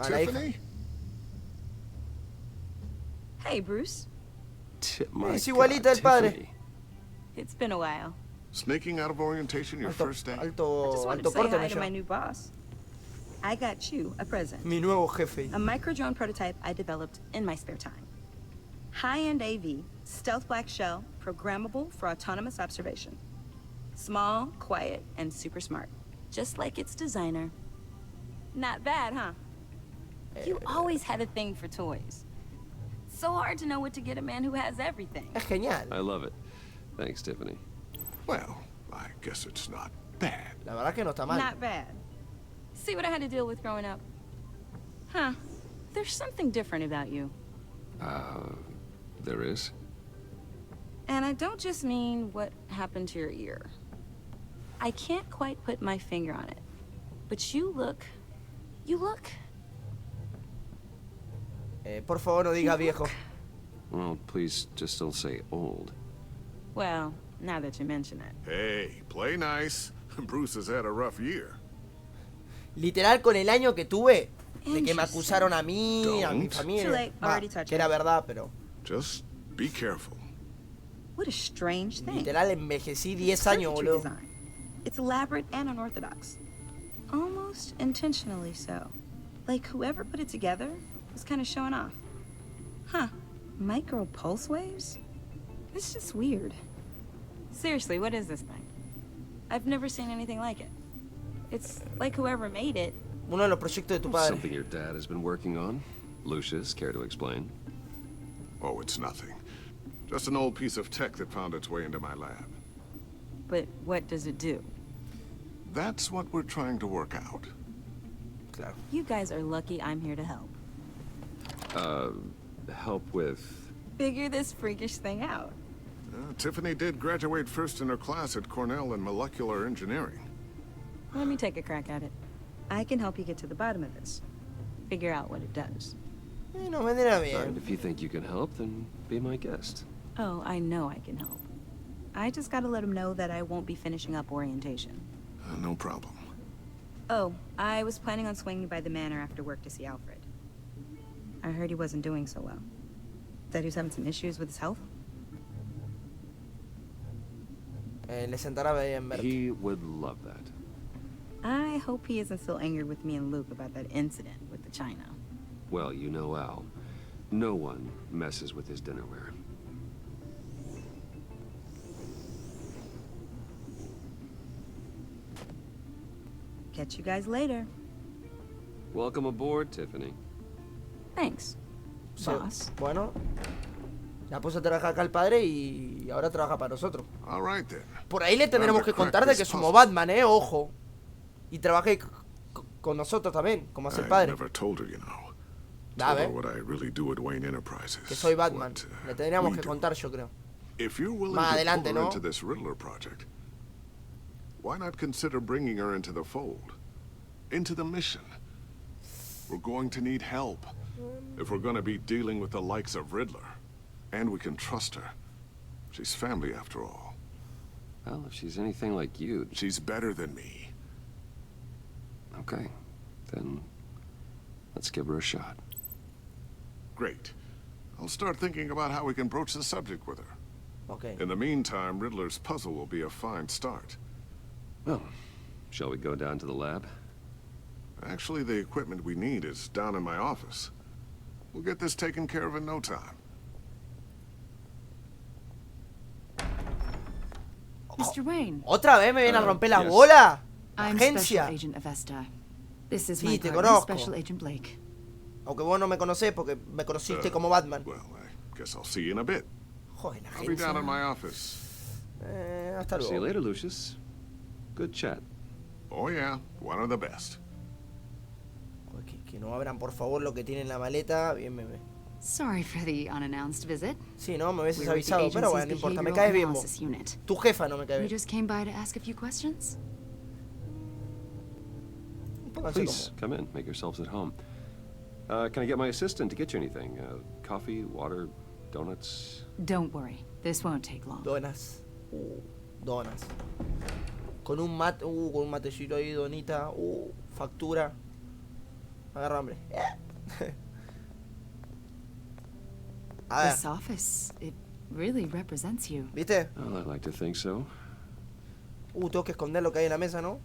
Tiffany? Hey, Bruce. Es igualita el padre. It's been a while. Sneaking out of orientation your first day? I just wanted to say hi to my new boss. I got you a present. Mi nuevo jefe. A micro-drone prototype I developed in my spare time. High-end AV, stealth black shell, programmable for autonomous observation. Small, quiet, and super smart. Just like its designer. Not bad, huh? You always had a thing for toys. So hard to know what to get a man who has everything. Es genial. I love it. Thanks, Tiffany. Well, I guess it's not bad. La verdad que no está mal. Not bad. See what I had to deal with growing up? Huh. There's something different about you. There is? And I don't just mean what happened to your ear. I can't quite put my finger on it. But you look... Por favor, no diga viejo. Well, please just don't say old. Well, now that you mention it. Hey, play nice. Bruce has had a rough year. Literal, con el año que tuve, de que me acusaron a mí, a mi familia. Que era verdad, pero... Just be careful. What a strange thing. Literal, envejecí 10 años, boludo. It's elaborate and unorthodox. Almost intentionally so. Like whoever put it together was kind of showing off. Huh. Micro pulse waves? It's just weird. Seriously, what is this thing? I've never seen anything like it. It's like whoever made it. Uno de los proyectos de tu padre. Something your dad has been working on? Lucius, care to explain? Oh, it's nothing. Just an old piece of tech that found its way into my lab. But what does it do? That's what we're trying to work out. Claro. You guys are lucky I'm here to help. Help with... Figure this freakish thing out. Tiffany did graduate first in her class at Cornell in molecular engineering. Let me take a crack at it. I can help you get to the bottom of this. Figure out what it does. No vendrá bien. And if you think you can help, then be my guest. Oh, I know I can help. I just gotta let him know that I won't be finishing up orientation. No problem. Oh, I was planning on swinging by the manor after work to see Alfred. I heard he wasn't doing so well. That he was having some issues with his health? Le sentará bien verte. He would love that. I hope he isn't still angry with me and Luke about that incident with the china. Well, you know Al. No one messes with his dinnerware. Catch you guys later. Welcome aboard, Tiffany. Thanks, boss. Bueno, ya puso a trabajar acá el padre y ahora trabaja para nosotros. All right, then. Por ahí le tendremos que contar de que somos Batman, ojo. Y trabajé con nosotros también, como hace el padre. Never told her, you know. A ver. What I really do at Wayne Enterprises. Que soy Batman. Le tendríamos que contar, yo creo. If you're willing Más to adelante, pull her ¿no? into this Riddler project, why not consider bringing her into the fold? Into the mission? We're going to need help. If we're going to be dealing with the likes of Riddler. And we can trust her. She's family, after all. Well, if she's anything like you... She's better than me. Okay. Then let's give her a shot. Great. I'll start thinking about how we can broach the subject with her. Okay. In the meantime, Riddler's puzzle will be a fine start. Well, shall we go down to the lab? Actually, the equipment we need is down in my office. We'll get this taken care of in no time. Mr. Wayne. ¿Otra vez me viene a romper la bola? I'm Agencia. Special Agent of ESTA. This is Sí, my te partner, conozco. Special Agent Blake. Aunque vos no me conocés porque me conociste como Batman. Well, I guess I'll see you in a bit. Joder, la I'll be down agencia. in my office. Hasta See you luego. later, Lucius. Good chat. Oh yeah, one of the best. Joder, que no abran por favor lo que tienen en la maleta. Bien, me. Sorry for the unannounced visit. Sí, no, me hubieses We were at the avisado, pero bueno, no agency's importa, me behavioral caes bien vos. analysis unit. Tu jefa no me cae We bien. just came by to ask a few questions. Pónganse Please, cómodos. come in. Make yourselves at home. Can I get my assistant to get you anything? Coffee, water, donuts? Don't worry, this won't take long. Donas. Donas. Con un mate, con un matecito ahí, donita. Factura. Agarra hambre. A ver, This office, it really represents you. ¿viste? Well, I'd like to think so. Tengo que esconder lo que hay en la mesa, ¿no?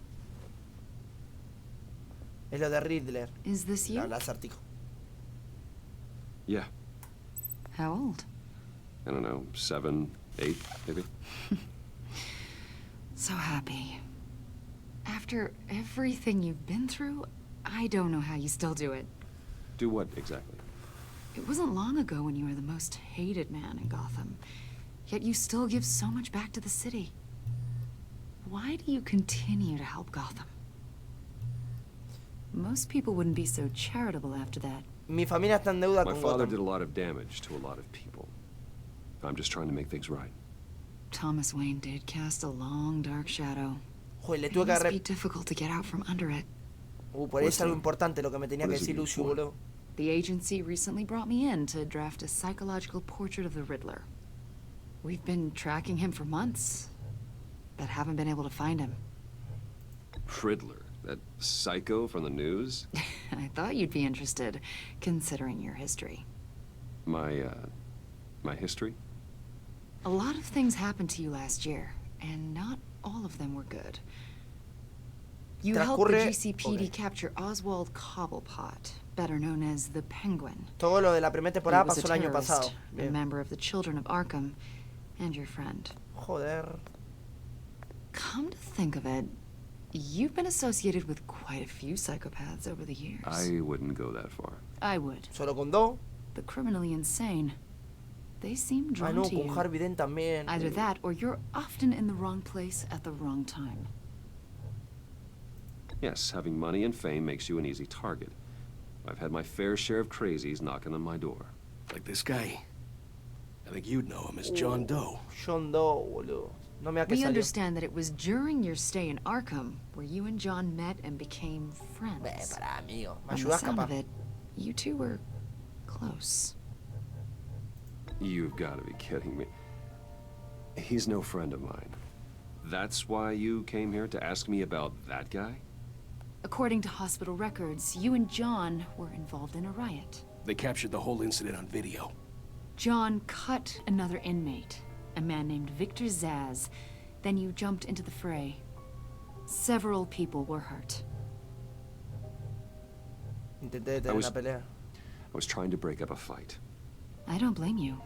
Es lo de Riddler. Is this you? El acertijo. Yeah. How old? I don't know, 7, 8, maybe? So happy. After everything you've been through, I don't know how you still do it. Do what exactly? It wasn't long ago when you were the most hated man in Gotham. Yet you still give so much back to the city. Why do you continue to help Gotham? Most people wouldn't be so charitable after that. Mi familia está en deuda My con father Gotham. did a lot of damage to a lot of people. I'm just trying to make things right. Thomas Wayne did cast a long, dark shadow. Joder, le It tuve que must agarrar. be difficult to get out from under it. Por ahí es algo importante lo que me tenía que What is decir it Lucio, for? boludo. The agency recently brought me in to draft a psychological portrait of the Riddler. We've been tracking him for months, but haven't been able to find him. Riddler, that psycho from the news? I thought you'd be interested, considering your history. My history? A lot of things happened to you last year, and not all of them were good. You helped the GCPD capture Oswald Cobblepot, better known as the Penguin. Todo lo de la primera He temporada was a pasó el año terrorist, pasado. a Bien. member of the Children of Arkham, and your friend. Joder. Come to think of it, you've been associated with quite a few psychopaths over the years. I wouldn't go that far. I would. Solo con dos. The criminally insane. They seem Ah, drawn no, to con you. Harvey Dent también. Either that, or you're often in the wrong place at the wrong time. Yes, having money and fame makes you an easy target. I've had my fair share of crazies knocking on my door. Like this guy. I think you'd know him as John Doe. John Doe, boludo. No me da que We salió. understand that it was during your stay in Arkham where you and John met and became friends. Pará, amigo. ¿Me From the ayudás, sound of capaz? it, you two were close. You've got to be kidding me. He's no friend of mine. That's why you came here to ask me about that guy? According to hospital records, you and John were involved in a riot. They captured the whole incident on video. John cut another inmate, a man named Victor Zaz. Then you jumped into the fray. Several people were hurt. Intenté detener una pelea. I was trying to break up a fight. I don't blame you.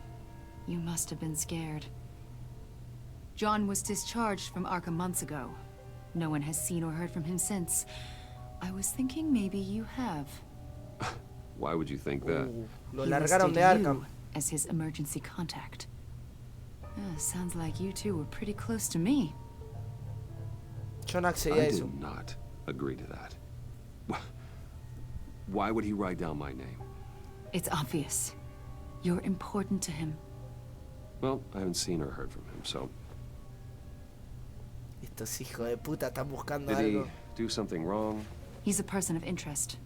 You must have been scared. John was discharged from Arkham months ago. No one has seen or heard from him since. I was thinking maybe you have. Why would you think that? Lo He largaron listed de Arkham. you as his emergency contact. Sounds like you two were pretty close to me. Yo no accedí I a eso. did not agree to that. Why would he write down my name? It's obvious. You're important to him. Well, I haven't seen or heard from him, so... Estos hijos de puta están buscando Did he algo. do something wrong? He's a person of interest.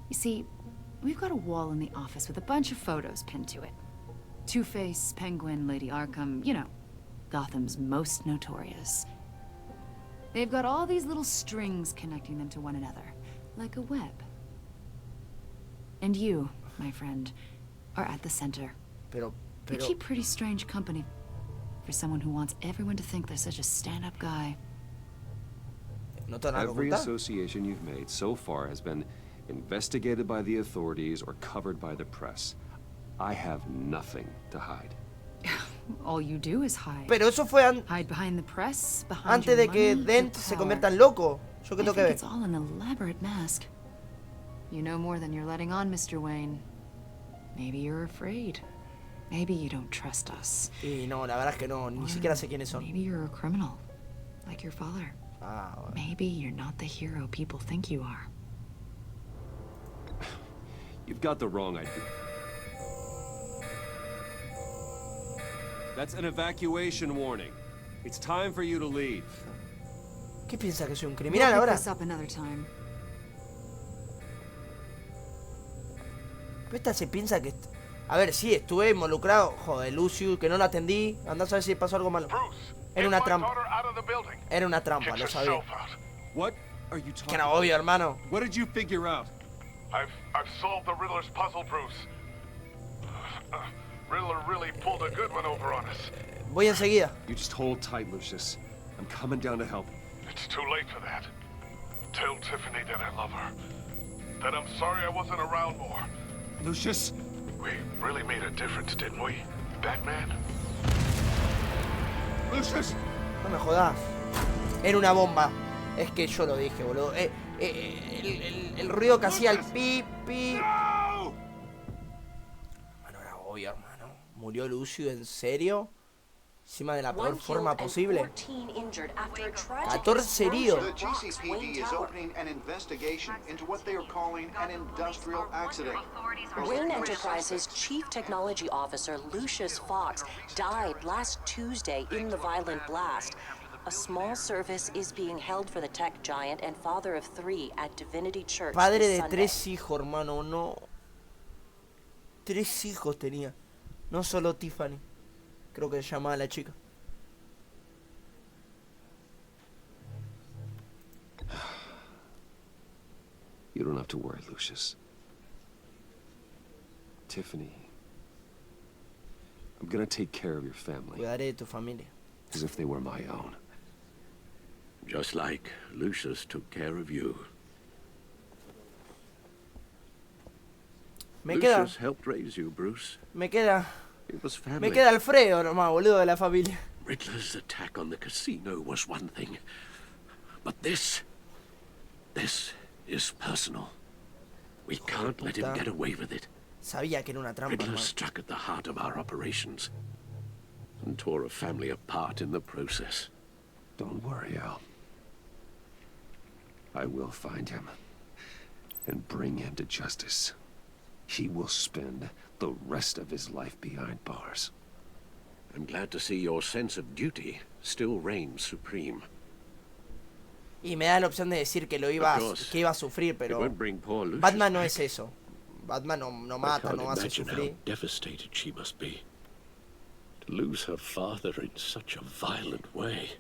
You see, we've got a wall in the office with a bunch of photos pinned to it. Two-Face, Penguin, Lady Arkham, you know, Gotham's most notorious. They've got all these little strings connecting them to one another, like a web. And you, my friend, are at the center. You keep pretty strange company for someone who wants everyone to think they're such a stand-up guy. No te van a Every ocultar. association you've made so far has been investigated by the authorities or covered by the press. I have nothing to hide. All you do is hide. Pero eso fue hide behind the press, behind antes your de que money, Dent your se power. convierta en loco. ¿Yo qué I tengo que think ver? it's all an elaborate mask. You know more than you're letting on, Mr. Wayne. Maybe you're afraid. Maybe you don't trust us. Y no, la verdad es que no, ni siquiera sé quiénes son. Maybe you're a criminal, like your father. Ah, bueno. Maybe you're not the hero people think you are. You've got the wrong idea. That's an evacuation warning. It's time for you to leave. ¿Qué piensa que soy un We'll criminal pick ahora? this up another time. Pero esta se piensa que... A ver, sí, estuve involucrado. Joder, Lucius, que no lo atendí. Andá a saber si pasó algo malo. Era una trampa. Era una trampa, lo sabía. What are you talking Que era obvio, hermano. What did you figure out? I've solved the Riddler's puzzle, Bruce. Riddler really pulled a good one over on us. Voy enseguida. You just hold tight, Lucius. I'm coming down to help. It's too late for that. Tell Tiffany that I love her. That I'm sorry I wasn't around more. Lucius? We really made a difference, didn't we, Batman? Lucius! No me jodas. Era una bomba. Es que yo lo dije, boludo. El ruido que hacía el pi, pi. Hermano, era obvio, hermano. Murió Lucio, ¿en serio? Encima de la peor forma posible. 14 heridos. The GCPD is opening an investigation into what they are calling an industrial accident. Wayne Enterprises' Chief Technology Officer, Lucius Fox, died last Tuesday in the violent blast. A small service is being held for the tech giant and father of 3 at Divinity Church Padre this de Sunday. 3 hijos, hermano, no. 3 hijos tenía. No solo Tiffany. Creo que se llamaba la chica. You don't have to worry, Lucius. Tiffany, I'm gonna take care of your family. Cuidaré de tu familia. As if they were my own. Just like Lucius took care of you. Lucius helped raise you, Bruce. Me queda It was family. Alfredo nomás, boludo, de la familia. Riddler's attack on the casino was one thing. But this is personal. We can't let him get away with it. Sabía que era una trampa, Riddler hermano. struck at the heart of our operations and tore a family apart in the process. Don't worry, Al. I will find him and bring him to justice. He will spend the rest of his life behind bars. I'm glad to see your sense of duty still reigns supreme. Y me da la opción de decir que iba a sufrir, pero Batman no es eso. Batman no mata, no hace sufrir. How devastated she must be to lose her father in such a violent way.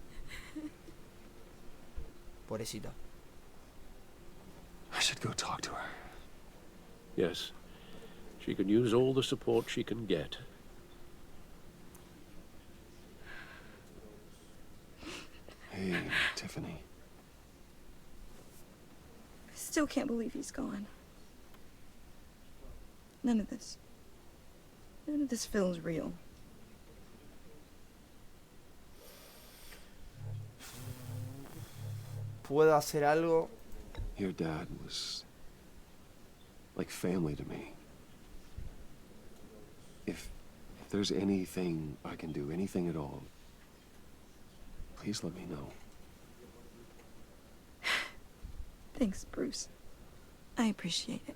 Pobrecita. I should go talk to her. Yes, she can use all the support she can get. Hey, Tiffany. I still can't believe he's gone. None of this feels real. ¿Puedo hacer algo? Your dad was like family to me. If there's anything I can do, anything at all, please let me know. Thanks, Bruce. I appreciate it.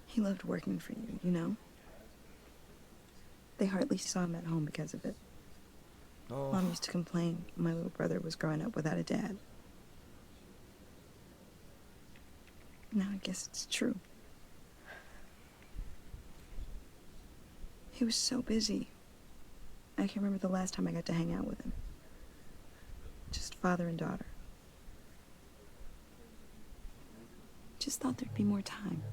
He loved working for you, you know? They hardly saw him at home because of it. Oh. Mom used to complain my little brother was growing up without a dad. Now I guess it's true. He was so busy. I can't remember the last time I got to hang out with him. Just father and daughter. Just thought there'd be more time.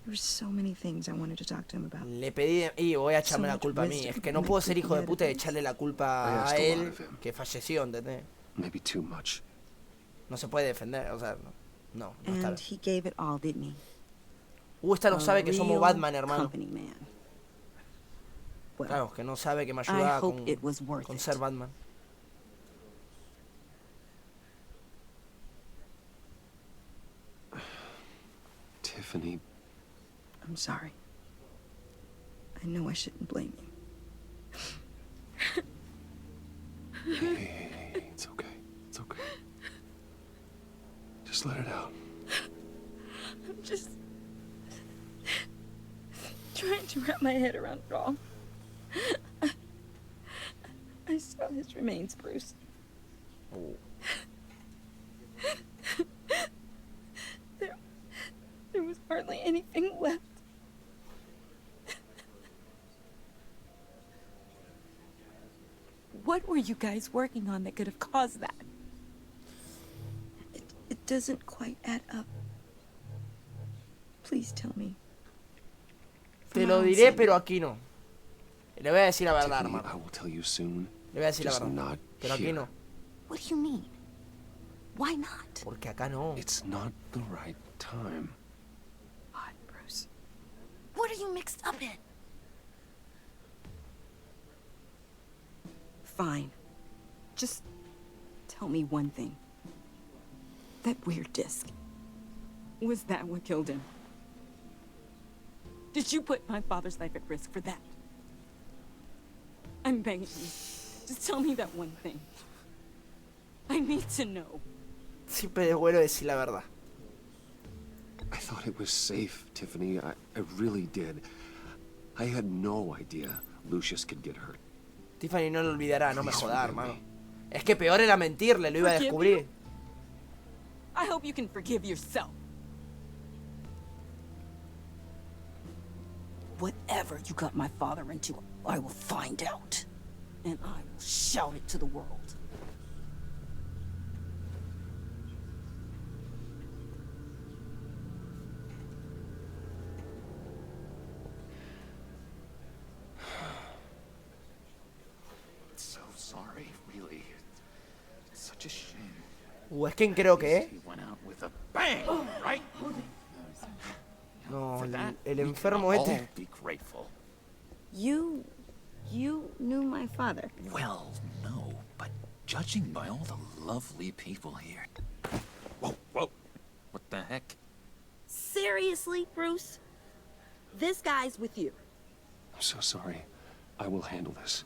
There were so many things I wanted to talk to him about. Le pedí y voy a echarme la culpa a mí. Es que no puedo ser hijo de puta y echarle la culpa a él que falleció, ¿entendés? Maybe too much. No se puede defender, o sea, no está And he gave it all, didn't he? Esta no sabe que somos Batman, hermano. Company man. Well, Claro, que no sabe que me ayuda it was worth con it. ser Batman. Tiffany. I'm sorry. I know I shouldn't blame you. Hey, it's okay. It's okay. Just let it out. I'm just trying to wrap my head around it all. I saw his remains, Bruce. Oh. There was hardly anything left. What were you guys working on that could have caused that? It doesn't quite add up. Please tell me. Te lo diré, pero aquí no. Le voy a decir la verdad, Tiffany, hermano. I will tell you soon. Le voy a decir la Just verdad. not Pero aquí here. no. What do you mean? Why not? Porque acá no. It's not the right time. What, Bruce? What are you mixed up in? Fine. Just tell me one thing. That weird disc. Was that what killed him? Did you put my father's life at risk for that? I'm begging you. Just tell me that one thing. I need to know. Siempre es bueno decir la verdad. I thought it was safe, Tiffany. I really did. I had no idea Lucius could get hurt. Tiffany no lo olvidará, no me jodas, hermano. Es que peor era mentirle, lo iba a descubrir. I hope you can forgive yourself. Whatever you got my father into, I will find out. And I will shout it to the world. So sorry, really. It's such a shame. Es que creo que, He went out with a bang, right? No, For that, el we enfermo can este. all be grateful. You knew my father. Well, no, but judging by all the lovely people here. Whoa, whoa. What the heck? Seriously, Bruce? This guy's with you. I'm so sorry. I will handle this.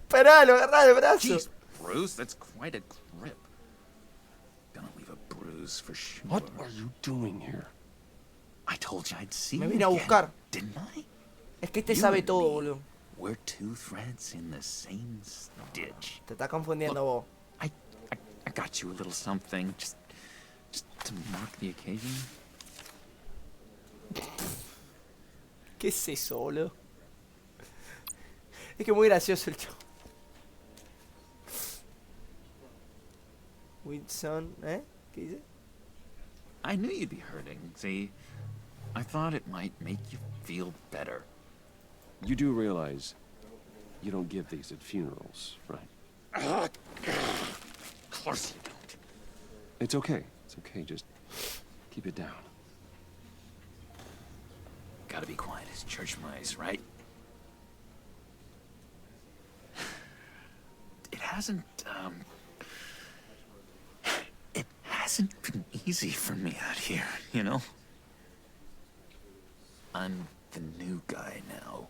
Pará, lo agarrá del brazo. Jeez, Bruce, that's quite a grip. Gonna leave a bruise for sure. What are you doing here? I told you I'd see Me you vine a again, buscar. didn't I? Es que este You sabe and todo, me, boludo. We're two threads in the same stitch. Te está confundiendo vos. I got you a little something, just to mark the occasion. ¿Qué es eso, boludo? Es que muy gracioso el show. Wilson, ¿eh? ¿Qué dice? I knew you'd be hurting, see? I thought it might make you feel better. You do realize you don't give these at funerals, right? Of course you don't. It's okay. It's okay. Just keep it down. Gotta be quiet as church mice, right? It hasn't been easy for me out here, you know? I'm the new guy now.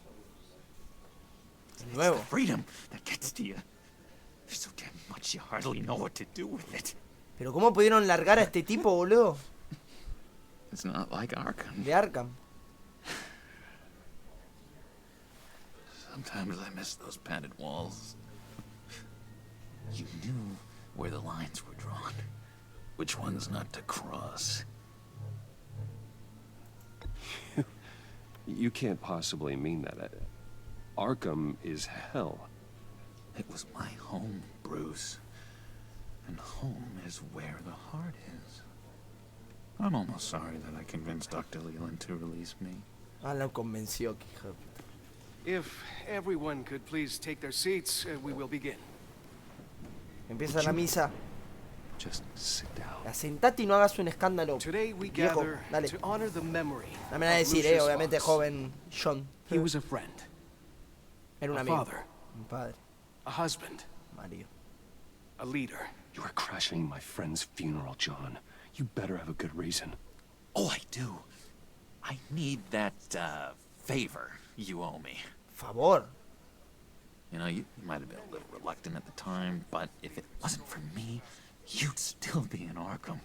It's the freedom that gets to you. There's so damn much you hardly know what to do with it. Pero ¿cómo pudieron largar a este tipo, boludo? It's not like Arkham. De Arkham. Sometimes I miss those padded walls. You knew where the lines were drawn. Which ones not to cross. You can't possibly mean that. Arkham is hell. It was my home, Bruce. And home is where the heart is. I'm almost sorry that I convinced Dr. Leland to release me. Ah, lo convenció, que hijo de puta. If everyone could please take their seats, we will begin. Empieza la misa. Just sit down. Asentate y no hagas un escándalo. Today we Viejo, gather dale. to honor the memory Dame a of decir, Lucius obviamente, Fox. joven John. He was a friend, Era un a amigo. father, Un padre. a husband, Mario. a leader. You are crashing my friend's funeral, John. You better have a good reason. Oh, I do. I need that, favor you owe me. Favor. You know, you might have been a little reluctant at the time, but if it wasn't for me, you'd still be in Arkham.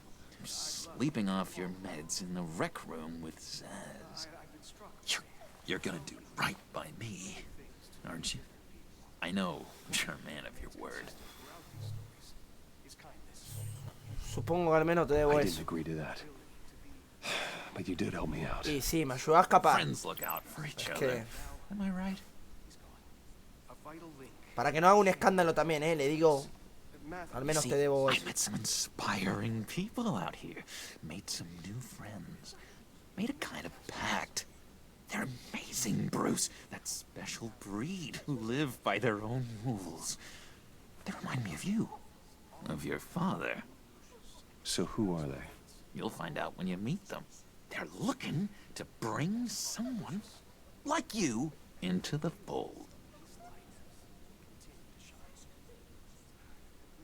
Sleeping off your meds in the rec room with Zaz. You're gonna do right by me, aren't you? I know you're a man of your word. Supongo que al menos te debo I eso. didn't agree to that. But you did help me out. Y sí, me ayudás capaz. Friends look out for each Es other. que, Am I right? para que no haga un escándalo también, le digo, al menos See, te debo I eso. met some inspiring people out here. Made some new friends. Made a kind of pact. They're amazing, Bruce. That special breed who live by their own rules. They remind me of you. Of your father. So who are they? You'll find out when you meet them. They're looking to bring someone like you into the fold.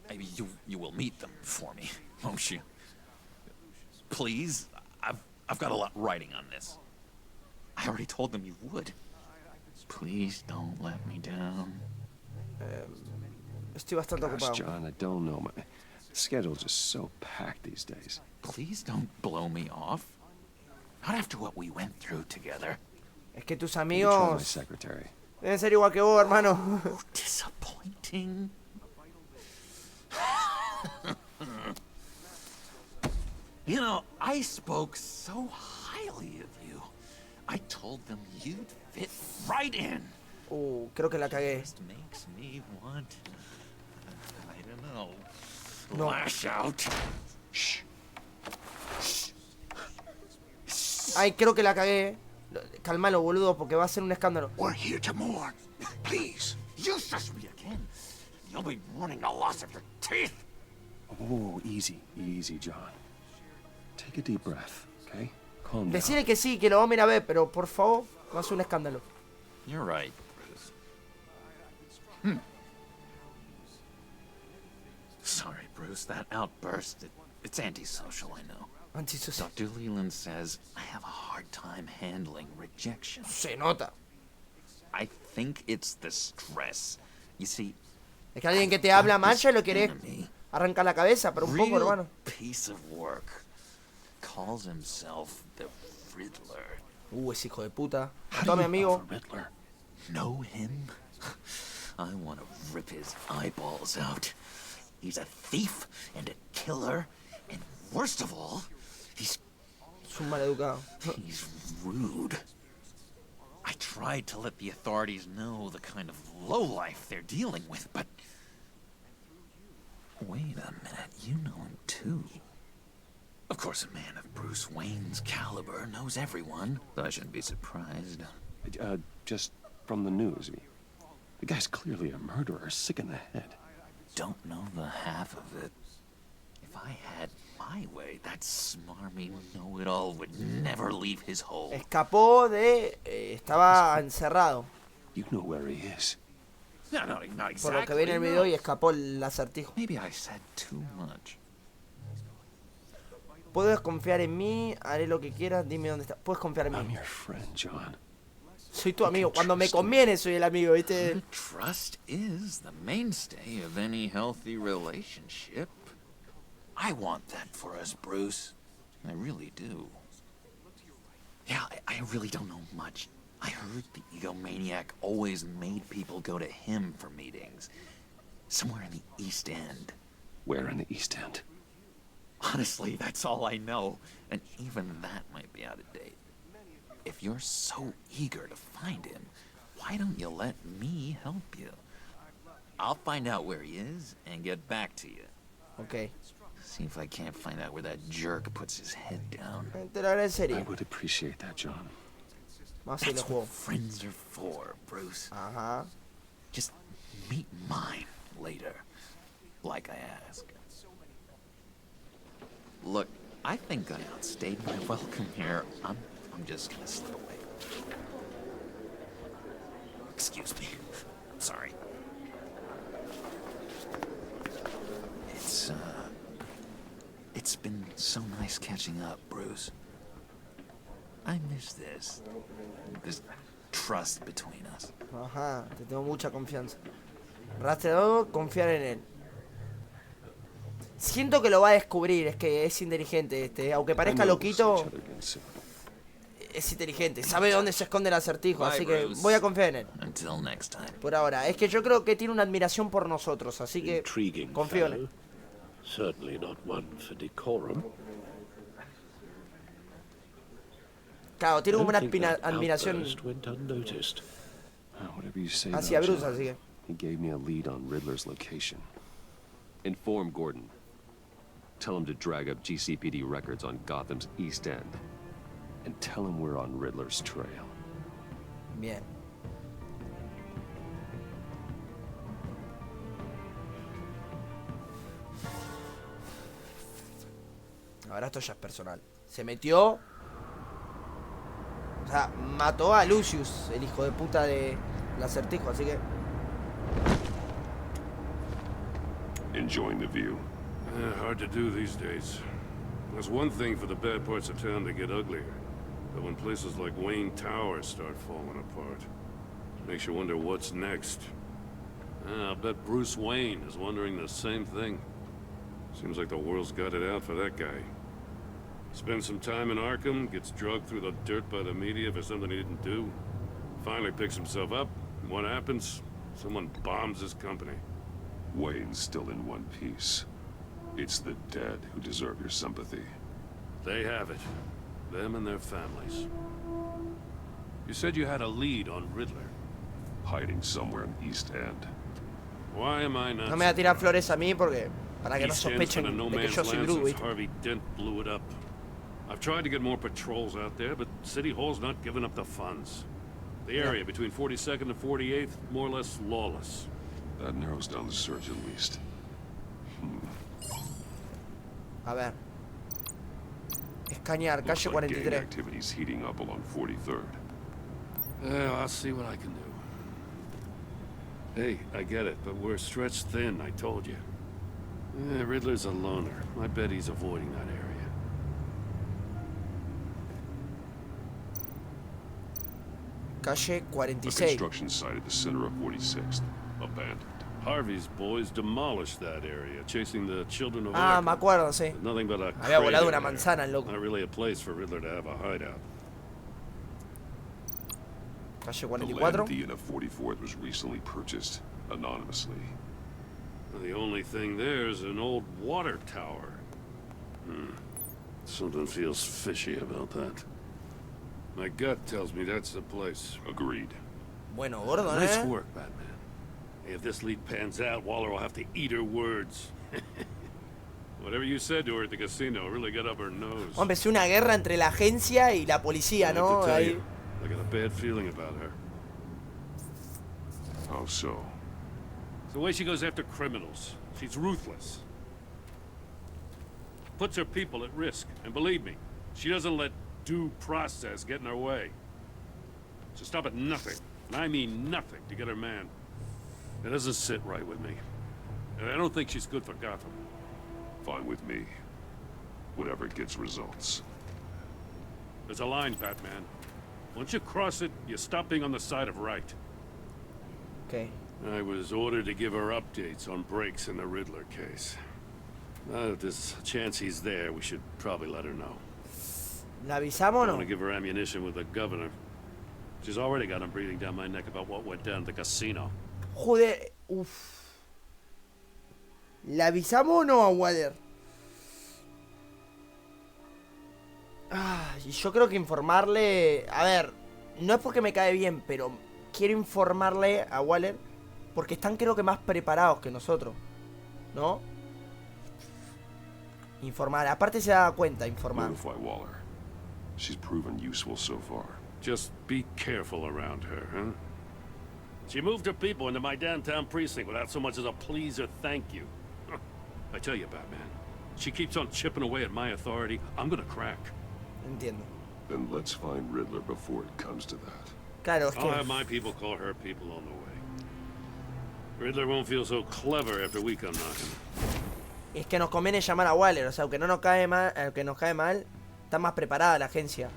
Maybe you will meet them for me, won't you? Please, I've got a lot writing on this. I already told them you would. Please don't let me down. Estoy bastante Gosh, ocupado. John, I don't know. My schedule's just so packed these days. Please don't blow me off. Not after what we went through together. Es que tus You try my amigos secretary. deben ser igual que vos, hermano. Disappointing. You know, I spoke so highly of you. I told them you'd fit right in. Creo que la cagué. Just makes me want, I don't know, No. lash out. Shh. Ay, creo que la cagué. Calmalo, boludo, porque va a ser un escándalo. We're here to mourn. Please. You shush me again. You'll be mourning the loss of your teeth. Oh, easy, easy, John. Take a deep breath, okay? Calm down. Decirle que sí, que lo vamos a ir a ver, pero por favor, va a ser un escándalo. You're right, Bruce. Sorry, Bruce, that outburst, it's antisocial, I know. Antisocial. Dr. Leland says I have a hard time handling rejection. Se nota. I think it's the stress. You see, Es que alguien que te habla mal ya lo querés arrancar la cabeza, pero un poco, real hermano. piece of work. Calls himself the Riddler. Es hijo de puta. How Todo do mi you amigo. love a Riddler? Know him? I want to rip his eyeballs out. He's a thief and a killer, and worst of all, he's un maleducado. He's rude. I tried to let the authorities know the kind of lowlife they're dealing with, but wait a minute, you know him too. Of course, a man of Bruce Wayne's caliber knows everyone, so I shouldn't be surprised. Just from the news. The guy's clearly a murderer, sick in the head. Don't know the half of it. If I had my way, that smarmy know-it-all would never leave his hole. Escapó de... estaba encerrado. You know where he is. No, not exactly. Por lo que vi en el video y escapó el acertijo. Maybe I said too much. Puedes confiar en mí, haré lo que quieras, dime dónde está. Puedes confiar en I'm mí. your friend, John. Soy tu amigo. Cuando me conviene soy el amigo, ¿viste? Trust is the mainstay of any healthy relationship. I want that for us, Bruce. I really do. Yeah, I really don't know much. I heard the egomaniac always made people go to him for meetings. Somewhere in the East End. Where in the East End? Honestly, that's all I know. And even that might be out of date. If you're so eager to find him, why don't you let me help you? I'll find out where he is and get back to you. Ok. See if I can't find out where that jerk puts his head down. Te lo agradecería. I would appreciate that, John. Más si lo That's juego. what friends are for, Bruce. Ajá. Just meet mine later, like I asked. Look, I think I outstayed my welcome here. I'm just gonna slip away. Excuse me. I'm sorry. It's been so nice catching up, Bruce. I miss this trust between us. Ajá, te tengo mucha confianza. Rastreador, confiar en él. Siento que lo va a descubrir, es que es inteligente aunque parezca loquito, es inteligente, sabe dónde se esconde el acertijo, así que voy a confiar en él. Por ahora, es que yo creo que tiene una admiración por nosotros, así que confío en él. Certainly not one for decorum. Claro, tiene como una admiración hacia Bruce, así que. He gave me a lead on Riddler's location. Inform Gordon. Tell him to drag up GCPD records on Gotham's East End. And tell him we're on Riddler's trail. Bien. Ahora esto ya es personal. Se metió. O sea, mató a Lucius, el hijo de puta del acertijo, así que. Enjoying the view. Hard to do these days. There's one thing for the bad parts of town to get uglier. But when places like Wayne Tower start falling apart, makes you wonder what's next. I'll bet Bruce Wayne is wondering the same thing. Seems like the world's got it out for that guy. Spends some time in Arkham, gets drugged through the dirt by the media for something he didn't do. Finally picks himself up, and what happens? Someone bombs his company. Wayne's still in one piece. It's the dead who deserve your sympathy. They have it. Them and their families. You said you had a lead on Riddler. Hiding somewhere in East End. Why am I not? No me va a tirar flores a mí porque para que no sospechen de que yo soy Bruce. Harvey Dent blew it up. I've tried to get more patrols out there, but City Hall's not giving up the funds. The area between 42nd and 48th, more or less lawless. That narrows down the search at least. A ver. Escanear, calle 43. Activities heating up along 43rd. Well, I'll see what I can do. Hey, I get it, but we're stretched thin, I told you. Riddler's a loner. I bet he's avoiding that area. Calle 46. A construction site at the center of 46th. Abandoned. Harvey's boys demolished that area, chasing the children of Ah, Arkham. me acuerdo, sí. Nothing but a Había volado crater una manzana, el loco. Not really a place for Riddler to have a hideout. Calle The 44. land at the end of 44th was recently purchased anonymously. The only thing there is an old water tower. Something feels fishy about that. My gut tells me that's the place. Agreed. Bueno, gordo, Nice ¿eh? work, Batman. If this lead pans out, Waller will have to eat her words. Whatever you said to her at the casino really got up her nose. Vamos a empezar una guerra entre la agencia y la policía, ¿no? Ahí. I got a bad feeling about her. How so? It's the way she goes after criminals. She's ruthless. Puts her people at risk. And believe me, she doesn't let due process get in her way. She'll stop at nothing, and I mean nothing, to get her man. It doesn't sit right with me. And I don't think she's good for Gotham. Fine with me. Whatever gets results. There's a line, Batman. Once you cross it, you stop being on the side of right. Okay. I was ordered to give her updates on breaks in the Riddler case. Now that there's a chance he's there, we should probably let her know. ¿La avisamos o I no? want to give her ammunition with the governor. She's already got him breathing down my neck about what went down at the casino. Joder, uff. ¿La avisamos o no a Waller? Y yo creo que informarle... A ver, no es porque me cae bien, pero quiero informarle a Waller porque están creo que más preparados que nosotros, ¿no? Informar. Aparte se da cuenta, informar. Notify Waller. She's proven useful so far. Just be careful around her, huh? She moved her people into my downtown precinct without so much as a please or thank you. I tell you, Batman, she keeps on chipping away at my authority, I'm gonna crack. Entiendo. Then let's find Riddler before it comes to that. Claro, es I'll que... have my people call her people on the way. Riddler won't feel so clever after we come knocking. Es que nos conviene llamar a Waller, o sea, aunque no nos cae mal, está más preparada la agencia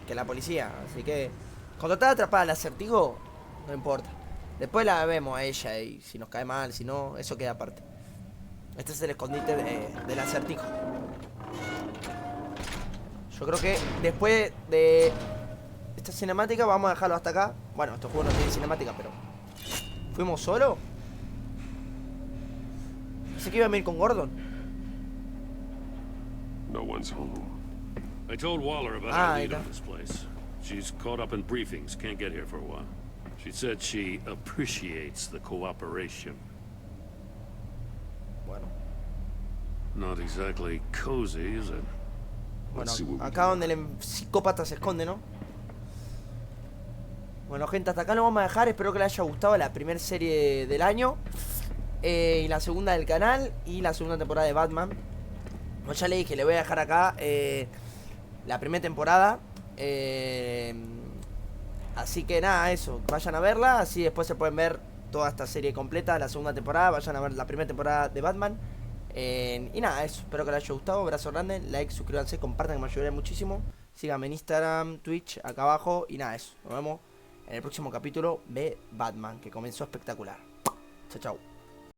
que la policía, así que cuando está atrapada el acertijo, no importa. Después la vemos a ella y si nos cae mal, si no, eso queda aparte. Este es el escondite del acertijo. Yo creo que después de esta cinemática vamos a dejarlo hasta acá. Bueno, estos juegos no tienen cinemática, pero... ¿Fuimos solo? Pensé que iba a venir con Gordon. No one's home. I told Waller about our lead on this place. She's caught up in briefings, can't get here for a while. She said she appreciates the cooperation. Bueno. Not exactly cozy, is it? Bueno, acá donde el psicópata se esconde, ¿no? Bueno, gente, hasta acá lo vamos a dejar. Espero que les haya gustado la primera serie del año. Y la segunda del canal. Y la segunda temporada de Batman. Como ya le dije, le voy a dejar acá la primera temporada. Así que nada, eso. Vayan a verla. Así después se pueden ver toda esta serie completa. La segunda temporada. Vayan a ver la primera temporada de Batman. Y nada, eso. Espero que les haya gustado. Abrazo grande. Like, suscríbanse, compartan, que me ayudaría muchísimo. Síganme en Instagram, Twitch, acá abajo. Y nada, eso. Nos vemos en el próximo capítulo de Batman, que comenzó espectacular. Chao, chao.